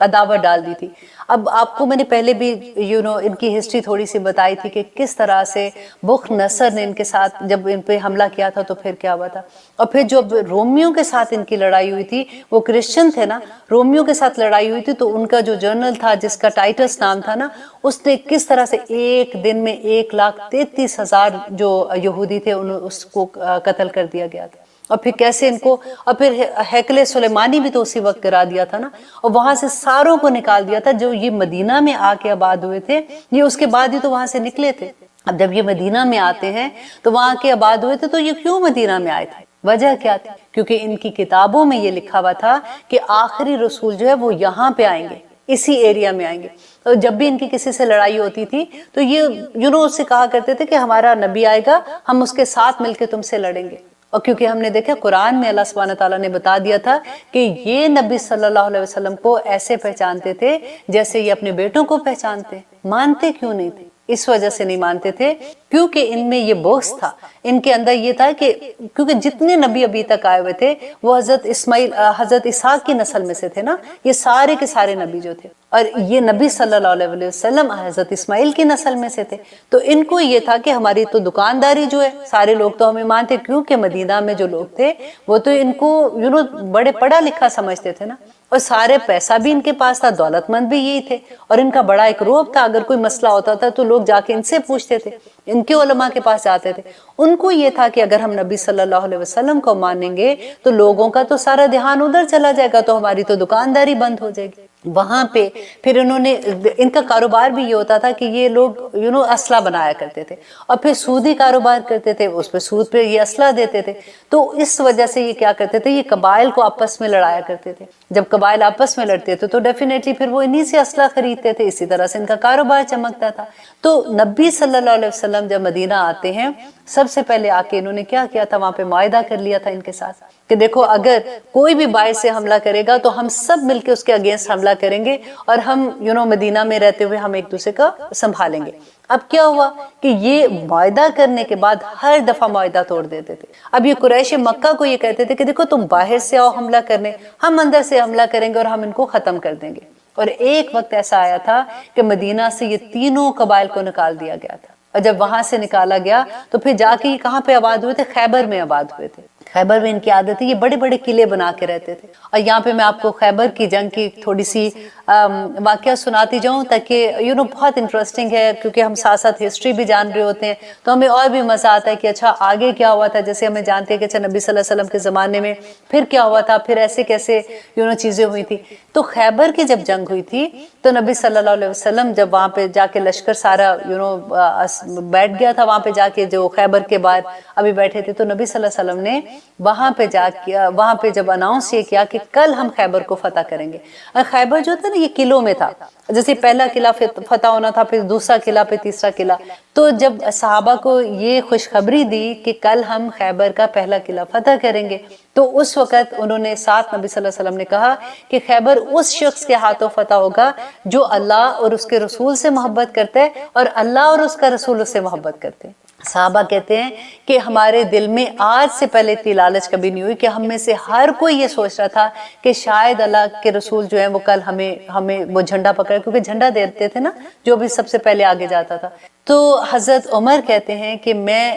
अदावत डाल दी थी। अब आपको मैंने पहले भी इनकी हिस्ट्री थोड़ी सी बताई थी कि किस तरह से बुख नसर ने इनके साथ जब इन पे हमला किया था तो फिर क्या हुआ था। और फिर जब रोमियो के साथ इनकी लड़ाई हुई थी, वो क्रिश्चियन थे ना, रोमियो के साथ लड़ाई हुई थी, तो उनका जो जनरल था जिसका टाइटस नाम था ना, उसने किस तरह से एक दिन में 1,33,000 जो यहूदी थे उसको कत्ल कर दिया गया था। और फिर कैसे इनको, और फिर हैकले सुलेमानी भी तो उसी वक्त गिरा दिया था ना, और वहां से सारों को निकाल दिया था। जो ये मदीना में आके आबाद हुए थे, ये उसके बाद ही तो वहां से निकले थे। अब जब ये मदीना में आते हैं तो वहां के आबाद हुए थे, तो ये क्यों मदीना में आए थे, वजह क्या थी? क्योंकि इनकी किताबों में ये लिखा हुआ था कि आखिरी रसूल जो है वो यहाँ पे आएंगे, इसी एरिया में आएंगे। तो जब भी इनकी किसी से लड़ाई होती थी तो ये उससे कहा करते थे कि हमारा नबी आएगा, हम उसके साथ मिलकर तुमसे लड़ेंगे। और क्योंकि हमने देखा कुरान में अल्लाह सुब्हानहू तआला ने बता दिया था कि ये नबी सल्लल्लाहु अलैहि वसल्लम को ऐसे पहचानते थे जैसे ये अपने बेटों को पहचानते। मानते क्यों नहीं थे? इस वजह से नहीं मानते थे क्योंकि इनमें ये बुग़्ज़ था, इनके अंदर ये था कि क्योंकि जितने नबी अभी तक आए हुए थे वो हजरत इसहाक की नस्ल में से थे ना, ये सारे के सारे नबी जो थे, और ये नबी सल्लल्लाहु अलैहि वसल्लम हजरत इस्माइल की नस्ल में से थे। तो इनको ये था कि हमारी तो दुकानदारी जो है, सारे लोग तो हमें मानते, क्योंकि मदीना में जो लोग थे वो तो इनको बड़े पढ़ा लिखा समझते थे ना, और सारे पैसा भी इनके पास था, दौलतमंद भी यही थे, और इनका बड़ा एक रोब था। अगर कोई मसला होता था तो लोग जाके इनसे पूछते थे, इनके उलमा के पास जाते थे। उनको ये था कि अगर हम नबी सल्लल्लाहु अलैहि वसल्लम को मानेंगे तो लोगों का तो सारा ध्यान उधर चला जाएगा, तो हमारी तो दुकानदारी बंद हो जाएगी। वहां पे फिर इन्होंने, इनका कारोबार भी ये होता था कि ये लोग असला बनाया करते थे और फिर सूदी कारोबार करते थे, उस पर सूद पे ये असला देते थे। तो इस वजह से ये क्या करते थे, ये कबाइल को आपस में लड़ाया करते थे। जब कबाइल आपस में लड़ते थे तो डेफिनेटली फिर वो इन्हीं से असला खरीदते थे, इसी तरह से इनका कारोबार चमकता था। तो नबी सल्लल्लाहु अलैहि वसल्लम जब मदीना आते हैं, सबसे पहले आके इन्होंने क्या किया था, वहां पे मुआहिदा कर लिया था इनके साथ کہ دیکھو اگر کوئی بھی باہر سے حملہ کرے گا تو ہم سب مل کے اس کے اگینسٹ حملہ کریں گے اور ہم مدینہ میں رہتے ہوئے ہم ایک دوسرے کا سنبھالیں گے۔ اب کیا ہوا کہ یہ معاہدہ کرنے کے بعد ہر دفعہ معاہدہ توڑ دیتے تھے۔ اب یہ قریش مکہ کو یہ کہتے تھے کہ دیکھو تم باہر سے آؤ حملہ کرنے، ہم اندر سے حملہ کریں گے اور ہم ان کو ختم کر دیں گے۔ اور ایک وقت ایسا آیا تھا کہ مدینہ سے یہ تینوں قبائل کو نکال دیا گیا تھا، اور جب وہاں سے نکالا گیا تو پھر جا کے یہ کہاں پہ آباد ہوئے تھے؟ خیبر میں آباد ہوئے تھے۔ خیبر میں ان کی عادت ہے یہ بڑے بڑے قلعے بنا کے رہتے تھے۔ اور یہاں پہ میں آپ کو خیبر کی جنگ کی تھوڑی سی واقعہ سناتی جاؤں تاکہ بہت انٹرسٹنگ ہے، کیونکہ ہم ساتھ ساتھ ہسٹری بھی جان رہے ہوتے ہیں تو ہمیں اور بھی مزہ آتا ہے کہ اچھا آگے کیا ہوا تھا۔ جیسے ہمیں جانتے ہیں کہ اچھا نبی صلی اللہ علیہ وسلم کے زمانے میں پھر کیا ہوا تھا، پھر ایسے کیسے چیزیں ہوئی تھی۔ تو خیبر کی جب جنگ ہوئی تھی تو نبی صلی اللہ علیہ وسلم جب وہاں پہ جا کے لشکر سارا بیٹھ گیا تھا، وہاں پہ جا کے جو خیبر کے بعد ابھی بیٹھے تھے، تو نبی صلی اللہ علیہ وسلم نے وہاں پہ جب اناؤنس یہ کیا کہ کل ہم خیبر کو فتح کریں گے۔ خیبر جو تھا نا یہ قلعوں میں تھا، جیسے پہلا قلعہ فتح ہونا تھا، پھر دوسرا قلعہ، پھر تیسرا قلعہ۔ تو جب صحابہ کو یہ خوشخبری دی کہ کل ہم خیبر کا پہلا قلعہ فتح کریں گے، تو اس وقت انہوں نے ساتھ نبی صلی اللہ علیہ وسلم نے کہا کہ خیبر اس شخص کے ہاتھوں فتح ہوگا جو اللہ اور اس کے رسول سے محبت کرتے ہیں اور اللہ اور اس کا رسول اس سے محبت کرتے ہیں۔ صحابہ کہتے ہیں کہ ہمارے دل میں آج سے پہلے اتنی لالچ کبھی نہیں ہوئی کہ ہم میں سے ہر کوئی یہ سوچ رہا تھا کہ شاید اللہ کے رسول جو ہیں وہ کل ہمیں وہ جھنڈا پکڑے، کیونکہ جھنڈا دیتے تھے نا جو بھی سب سے پہلے آگے جاتا تھا۔ تو حضرت عمر کہتے ہیں کہ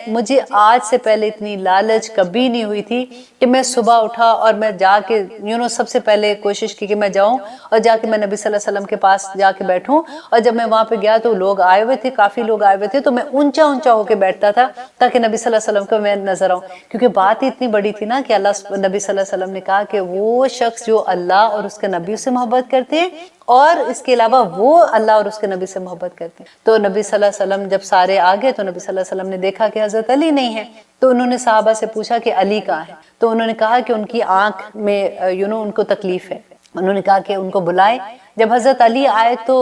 مجھے آج سے پہلے اتنی لالچ کبھی نہیں ہوئی تھی کہ میں صبح اٹھا اور میں جا کے سب سے پہلے کوشش کی کہ میں جاؤں اور جا کے میں نبی صلی اللہ علیہ وسلم کے پاس جا کے بیٹھوں، اور جب میں وہاں پہ گیا تو لوگ آئے ہوئے تھے، کافی لوگ آئے ہوئے تھے، تو میں اونچا ہو کے بیٹھتا تھا تاکہ نبی صلی اللہ علیہ وسلم کو میں نظر آؤں، کیونکہ بات اتنی بڑی تھی نا کہ نبی صلی اللہ علیہ وسلم نے کہا کہ وہ شخص جو اللہ اور اس کے نبی سے محبت کرتے ہیں اور اس کے علاوہ وہ اللہ اور اس کے نبی سے محبت کرتے ہیں۔ تو نبی صلی اللہ علیہ وسلم جب سارے آگے تو نبی صلی اللہ علیہ وسلم نے دیکھا کہ حضرت علی نہیں ہے، تو انہوں نے صحابہ سے پوچھا کہ علی کہاں ہے؟ تو انہوں نے کہا کہ ان کی آنکھ میں ان کو تکلیف ہے۔ انہوں نے کہا کہ ان کو بلائے۔ جب حضرت علی آئے تو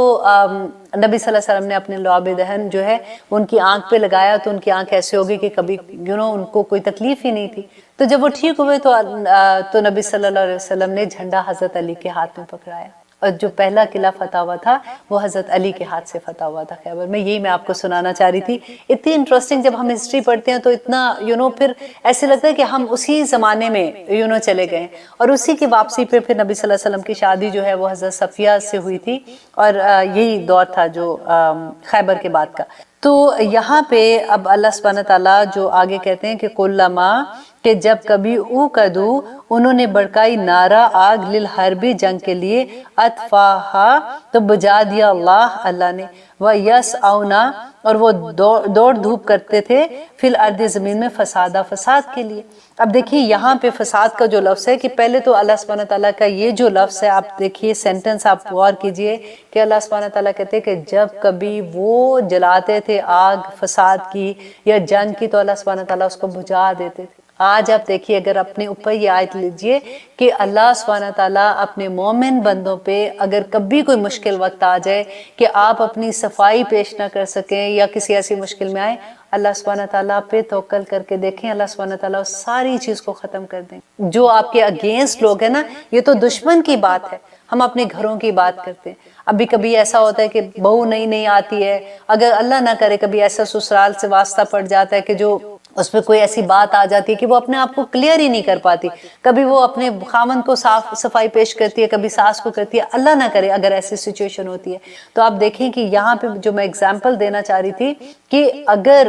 نبی صلی اللہ علیہ وسلم نے اپنے لعاب دہن جو ہے ان کی آنکھ پہ لگایا، تو ان کی آنکھ ایسے ہوگی کہ کبھی ان کو کوئی تکلیف ہی نہیں تھی۔ تو جب وہ ٹھیک ہوئے تو نبی صلی اللہ علیہ وسلم نے جھنڈا حضرت علی کے ہاتھ میں پکڑایا، اور جو پہلا قلعہ فتح ہوا تھا وہ حضرت علی کے ہاتھ سے فتح ہوا تھا خیبر میں۔ یہی میں آپ کو سنانا چاہ رہی تھی۔ اتنی انٹرسٹنگ جب ہم ہسٹری پڑھتے ہیں تو اتنا پھر ایسے لگتا ہے کہ ہم اسی زمانے میں چلے گئے، اور اسی کی واپسی پہ پھر نبی صلی اللہ علیہ وسلم کی شادی جو ہے وہ حضرت صفیہ سے ہوئی تھی، اور یہی دور تھا جو خیبر کے بعد کا۔ تو یہاں پہ اب اللہ سبحانہ تعالیٰ جو آگے کہتے ہیں کہ کلما، کہ جب کبھی کدو انہوں نے بڑکائی نارا آگ للحربی جنگ کے لیے، اطفاہا تو بجھا دیا اللہ نے، وَيَسْعَوْنَا اور وہ دوڑ دھوپ کرتے تھے، فی الارض زمین میں فساد کے لیے۔ اب دیکھیے یہاں پہ فساد کا جو لفظ ہے کہ پہلے تو اللہ سبحانہ تعالیٰ کا یہ جو لفظ ہے آپ دیکھیے سینٹنس آپ غور کیجئے کہ اللہ سبحانہ تعالیٰ کہتے ہیں کہ جب کبھی وہ جلاتے تھے آگ فساد کی یا جنگ کی تو اللہ سبحانہ تعالیٰ اس کو بجھا دیتے تھے۔ آج آپ دیکھیے اگر اپنے اوپر یہ آیت لیجئے کہ اللہ سبحانہ تعالیٰ اپنے مومن بندوں پہ اگر کبھی کوئی مشکل وقت آ جائے کہ آپ اپنی صفائی پیش نہ کر سکیں یا کسی ایسی مشکل میں آئے، اللہ سبحانہ تعالیٰ پہ توکل کر کے دیکھیں، اللہ سبحانہ تعالیٰ ساری چیز کو ختم کر دیں۔ جو آپ کے اگینسٹ لوگ ہیں نا، یہ تو دشمن کی بات ہے، ہم اپنے گھروں کی بات کرتے ہیں۔ ابھی کبھی ایسا ہوتا ہے کہ بہو نہیں آتی ہے، اگر اللہ نہ کرے کبھی ایسا سسرال سے واسطہ پڑ جاتا ہے کہ جو اس پہ کوئی ایسی بات آ جاتی ہے کہ وہ اپنے آپ کو کلیئر ہی نہیں کر پاتی، کبھی وہ اپنے خامن کو صفائی پیش کرتی ہے، کبھی ساس کو کرتی ہے، اللہ نہ کرے اگر ایسی سچویشن ہوتی ہے تو آپ دیکھیں کہ یہاں پہ جو میں اگزامپل دینا چاہ رہی تھی کہ اگر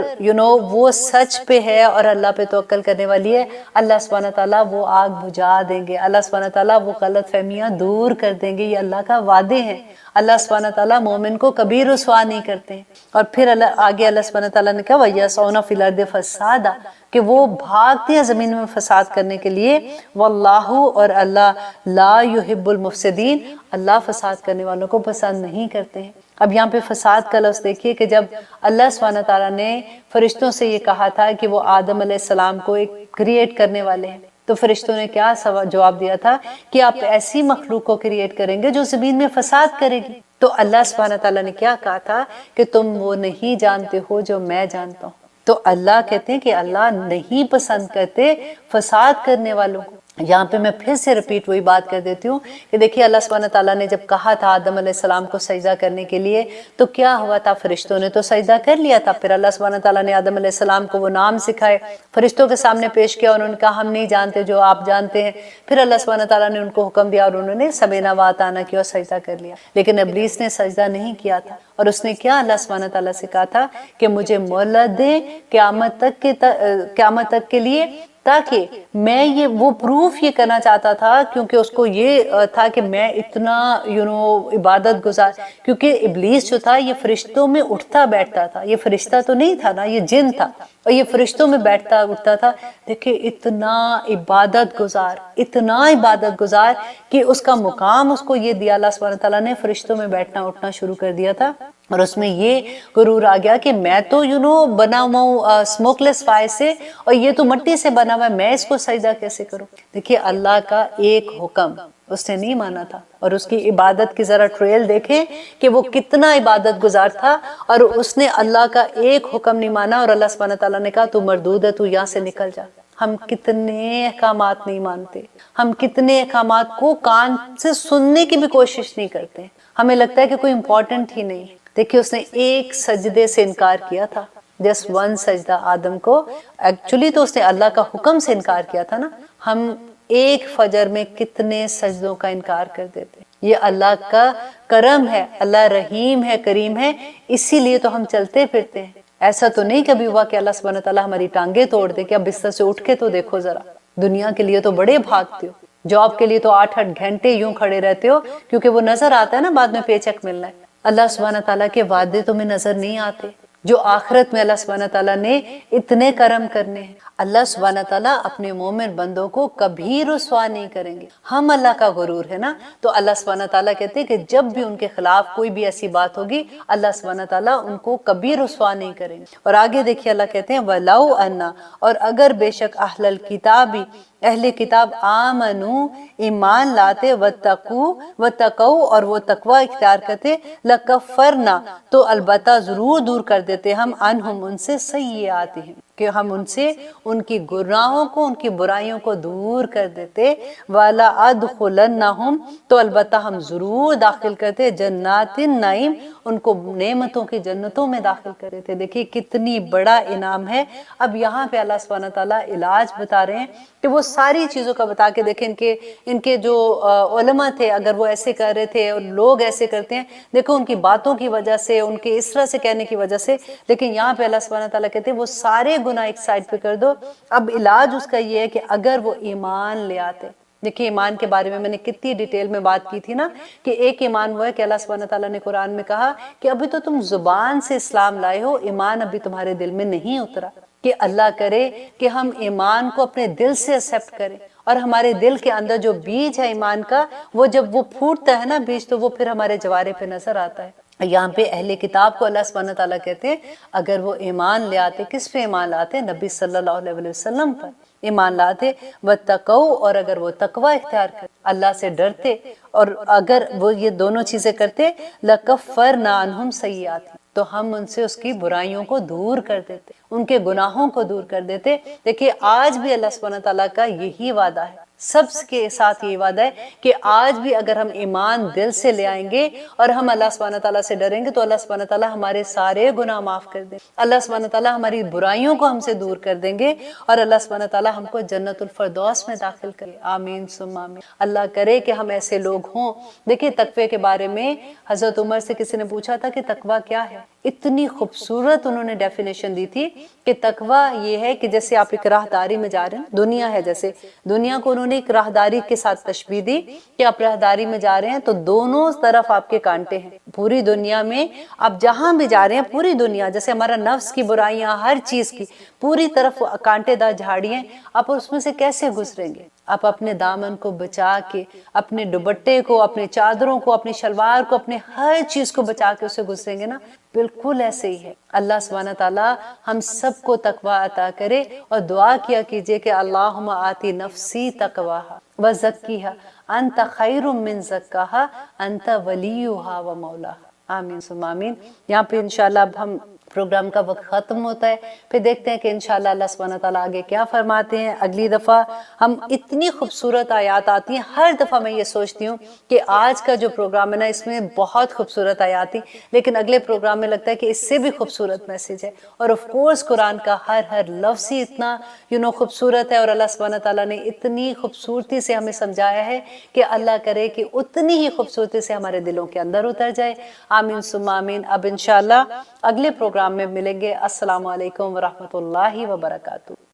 وہ سچ پہ ہے اور اللہ پہ توکل کرنے والی ہے، اللہ سبحانہ تعالیٰ وہ آگ بجھا دیں گے، اللہ سبحانہ تعالیٰ وہ غلط فہمیاں دور کر دیں گے، یہ اللہ کا وعدے ہیں۔ اللہ سبحانہ تعالیٰ مومن کو کبھی رسوا نہیں کرتے ہیں۔ اور پھر آگے اللہ سبحانہ تعالیٰ نے کہا وَيَسْعَوْنَ فِي الْأَرْضِ فَسَادًا، کہ وہ بھاگتے ہیں زمین میں فساد کرنے کے لیے، واللہ اور اللہ لا يحب المفسدین، اللہ فساد کرنے والوں کو پسند نہیں کرتے ہیں۔ اب یہاں پہ فساد کا لفظ دیکھیے کہ جب اللہ سبحانہ تعالیٰ نے فرشتوں سے یہ کہا تھا کہ وہ آدم علیہ السلام کو ایک کریٹ کرنے والے ہیں، تو فرشتوں نے کیا جواب دیا تھا کہ آپ ایسی مخلوق کو کریٹ کریں گے جو زمین میں فساد کرے گی۔ تو اللہ سبحانہ تعالیٰ نے کیا کہا تھا کہ تم وہ نہیں جانتے ہو جو میں جانتا ہوں۔ تو اللہ کہتے ہیں کہ اللہ نہیں پسند کرتے فساد کرنے والوں کو۔ यहाँ पे मैं फिर से रिपीट वही बात कर देती हूँ कि देखिए अल्लाह सुब्हानहू तआला ने जब कहा था आदम अलैहिस्सलाम को सजदा करने के लिए, तो क्या हुआ था, फरिश्तों ने तो सजदा कर लिया था। फिर अल्लाह सुब्हानहू तआला ने आदम अलैहिस्सलाम को वो नाम सिखाए, फरिश्तों के सामने पेश किया, उन्होंने कहा हम नहीं जानते जो आप जानते हैं। फिर अल्लाह सुब्हानहू तआला ने उनको हुक्म दिया और उन्होंने समेना व अताना किया और सजदा कर लिया। लेकिन इब्लीस ने सजदा नहीं किया था और उसने क्या अल्लाह सुब्हानहू तआला से कहा था कि मुझे मोहलत दे क़यामत तक के लिए, ताकि मैं ये वो प्रूफ ये करना चाहता था, क्योंकि उसको ये था कि मैं इतना इबादत गुजार, क्योंकि इब्लीस जो था ये फरिश्तों में उठता बैठता था, ये फरिश्ता तो नहीं था ना, ये जिन था और ये फरिश्तों में बैठता उठता था। देखिए इतना इबादत गुजार कि उसका मुकाम उसको ये दिया अल्लाह सुब्हानहू तआला ने, फरिश्तों में बैठना उठना शुरू कर दिया था। और उसमें ये गुरूर आ गया कि मैं तो बना हुआ हूँ स्मोकलेस फायर से, और ये तो मिट्टी से बना हुआ है, मैं इसको सजदा कैसे करूं। देखिए अल्लाह का एक हुक्म उसने नहीं माना था, और उसकी इबादत की जरा ट्रेल देखें कि वो कितना इबादत गुजार था, और उसने अल्लाह का एक हुक्म नहीं माना, और अल्लाह सुब्हानहू तआला ने कहा तू मरदूद है, तू यहाँ से निकल जा। हम कितने अहकामात नहीं मानते, हम कितने अहकामात को कान से सुनने की भी कोशिश नहीं करते, हमें लगता है कि कोई इम्पोर्टेंट ही नहीं। देखिए उसने एक सजदे से इनकार किया था, जस्ट वन सजदा आदम को। एक्चुअली तो उसने अल्लाह का हुक्म से इनकार किया था ना। हम एक फजर में कितने सजदों का इनकार कर देते। ये अल्लाह का करम है, अल्लाह रहीम है, करीम है, इसीलिए तो हम चलते फिरते हैं। ऐसा तो नहीं कभी हुआ कि अल्लाह सुब्हानहू तआला हमारी टांगे तोड़ दे कि अब बिस्तर से उठ के तो देखो जरा। दुनिया के लिए तो बड़े भागते हो, जॉब के लिए तो 8-8 घंटे यूं खड़े रहते हो, क्योंकि वो नजर आता है ना बाद में पेचेक मिलना है। अल्लाह सुब्हानहू तआला के वादे तुम्हें नजर नहीं आते, जो आखिरत में अल्लाह सुब्हानहू तआला ने इतने करम करने हैं। अल्लाह सुब्हानहू तआला अपने मोमिन बंदों को कभी रुसवा नहीं करेंगे। हम अल्लाह का गुरूर है ना, तो अल्लाह सुब्हानहू तआला कहते हैं कि जब भी उनके खिलाफ कोई भी ऐसी बात होगी, अल्लाह सुब्हानहू तआला उनको कभी रुसवा नहीं करेंगे। और आगे देखिए अल्लाह कहते हैं वलाउ अन्ना, और अगर बेशक अहलल किताबी, अहले किताब आमनु ईमान लाते, वतकू और वो तकवा इख्तियार करते, लकफरना तो अलबत्ता जरूर दूर कर देते हम अनहुम उनसे सय्यात हैं, कि हम उनसे उनकी गुनाहों को, उनकी बुराइयों को दूर कर देते। वाला अदखुलन्नहुम तो अलबत्ता हम जरूर दाखिल करते जन्नातिन नाइम, उनको नेमतों की जन्नतों में दाखिल कर देते। देखिए कितनी बड़ा इनाम है। अब यहाँ पे अल्लाह सुब्हानहू तआला इलाज बता रहे हैं कि वो सारी चीज़ों का बता के देखें, इनके जो उलमा थे अगर वो ऐसे कर रहे थे और लोग ऐसे करते हैं, देखो उनकी बातों की वजह से, उनके इस तरह से कहने की वजह से। लेकिन यहाँ पे अल्लाह सुब्हानहू तआला कहते हैं वो सारे गुनाह एक साइड पे कर दो। अब इलाज उसका ये है कि अगर वो ईमान ले आते। देखिए ईमान के बारे में मैंने कितनी डिटेल में बात की थी ना, कि एक ईमान वो है कि अल्लाह सुब्हानहू तआला ने कुरान में कहा कि अभी तो तुम जुबान से इस्लाम लाए हो, ईमान अभी तुम्हारे दिल में नहीं उतरा। कि अल्लाह करे कि हम ईमान को अपने दिल से एक्सेप्ट करें, और हमारे दिल के अंदर जो बीज है ईमान का, वो जब वो फूटता है ना बीज, तो वो फिर हमारे जवारे पे नजर आता है। यहाँ पे अहले किताब को अल्लाह सुब्हानहू तआला कहते हैं अगर वो ईमान ले आते, किस पे ईमान लाते, नबी सल्लल्लाहु अलैहि वसल्लम पर ईमान लाते, वत्तकौ और अगर वो तकवा इख्तियार करते, अल्लाह से डरते, और अगर वो ये दोनों चीजें करते, लकफ्फरना अन्हुम सय्यातिहिम तो हम उनसे उसकी बुराइयों को दूर कर देते, उनके गुनाहों को दूर कर देते। देखिए आज भी अल्लाह सुब्हानहू तआला का यही वादा है, सबके साथ ये वादा है कि आज भी अगर हम ईमान दिल से ले आएंगे और हम अल्लाह सुब्हानहू तआला से डरेंगे, तो अल्लाह सुब्हानहू तआला हमारे सारे गुनाह माफ कर देंगे, अल्लाह सुब्हानहू तआला हमारी बुराइयों को हमसे दूर कर देंगे, और अल्लाह सुब्हानहू तआला हमको जन्नतुल फरदौस में दाखिल करे। आमीन सुम्मा आमीन। अल्लाह करे कि हम ऐसे लोग हों। देखिए तकवे के बारे में हजरत उमर से किसी ने पूछा था कि तकवा क्या है, इतनी खूबसूरत उन्होंने डेफिनेशन दी थी कि तकवा ये है कि जैसे आप एक राहदारी में जा रहे हैं, दुनिया है जैसे, दुनिया को उन्होंने एक राहदारी के साथ तशबीह दी कि आप राहदारी में जा रहे हैं तो दोनों तरफ आपके कांटे हैं। पूरी दुनिया में आप जहां भी जा रहे हैं, पूरी दुनिया जैसे हमारा नफ्स की बुराइयां, हर चीज की पूरी तरफ कांटेदार झाड़ियां, आप उसमें से कैसे गुजरेंगे? आप अपने दामन को बचा के, अपने दुपट्टे को, अपने चादरों को, अपनी शलवार को, अपने हर चीज को बचा के उसे गुजरेंगे ना। बिल्कुल ऐसे ही है। अल्लाह सुब्हानहू तआला हम सबको तकवा अता करे, और दुआ किया कीजिए कि अल्लाहुम्मा आती नफ्सी तकवाहा व ज़क्कीहा अंत खैरुम मिन ज़क्काहा अंत वलियुहा व मौलाहा। आमीन सुम्मा आमीन। यहाँ पे इंशाल्लाह अब हम प्रोग्राम का वक्त ख़त्म होता है, फिर देखते हैं कि इंशाल्लाह अल्लाह सुब्हानहू तआला आगे क्या फरमाते हैं। अगली दफ़ा हम इतनी खूबसूरत आयात आती हैं, हर दफ़ा मैं ये सोचती हूँ कि आज का जो प्रोग्राम है ना, इसमें बहुत खूबसूरत आयात थी, लेकिन अगले प्रोग्राम में लगता है कि इससे भी खूबसूरत मैसेज है। और ऑफ कोर्स कुरान का हर लफ्ज़ ही इतना खूबसूरत है, और अल्लाह सुब्हानहू तआला ने इतनी खूबसूरती से हमें समझाया है कि अल्लाह करे कि उतनी ही खूबसूरती से हमारे दिलों के अंदर उतर जाए। आमीन सुम्मा आमीन। अब इंशाल्लाह अगले प्रोग्राम में मिलेंगे। अस्सलामु अलैकुम व रहमतुल्लाहि व बरकातहू।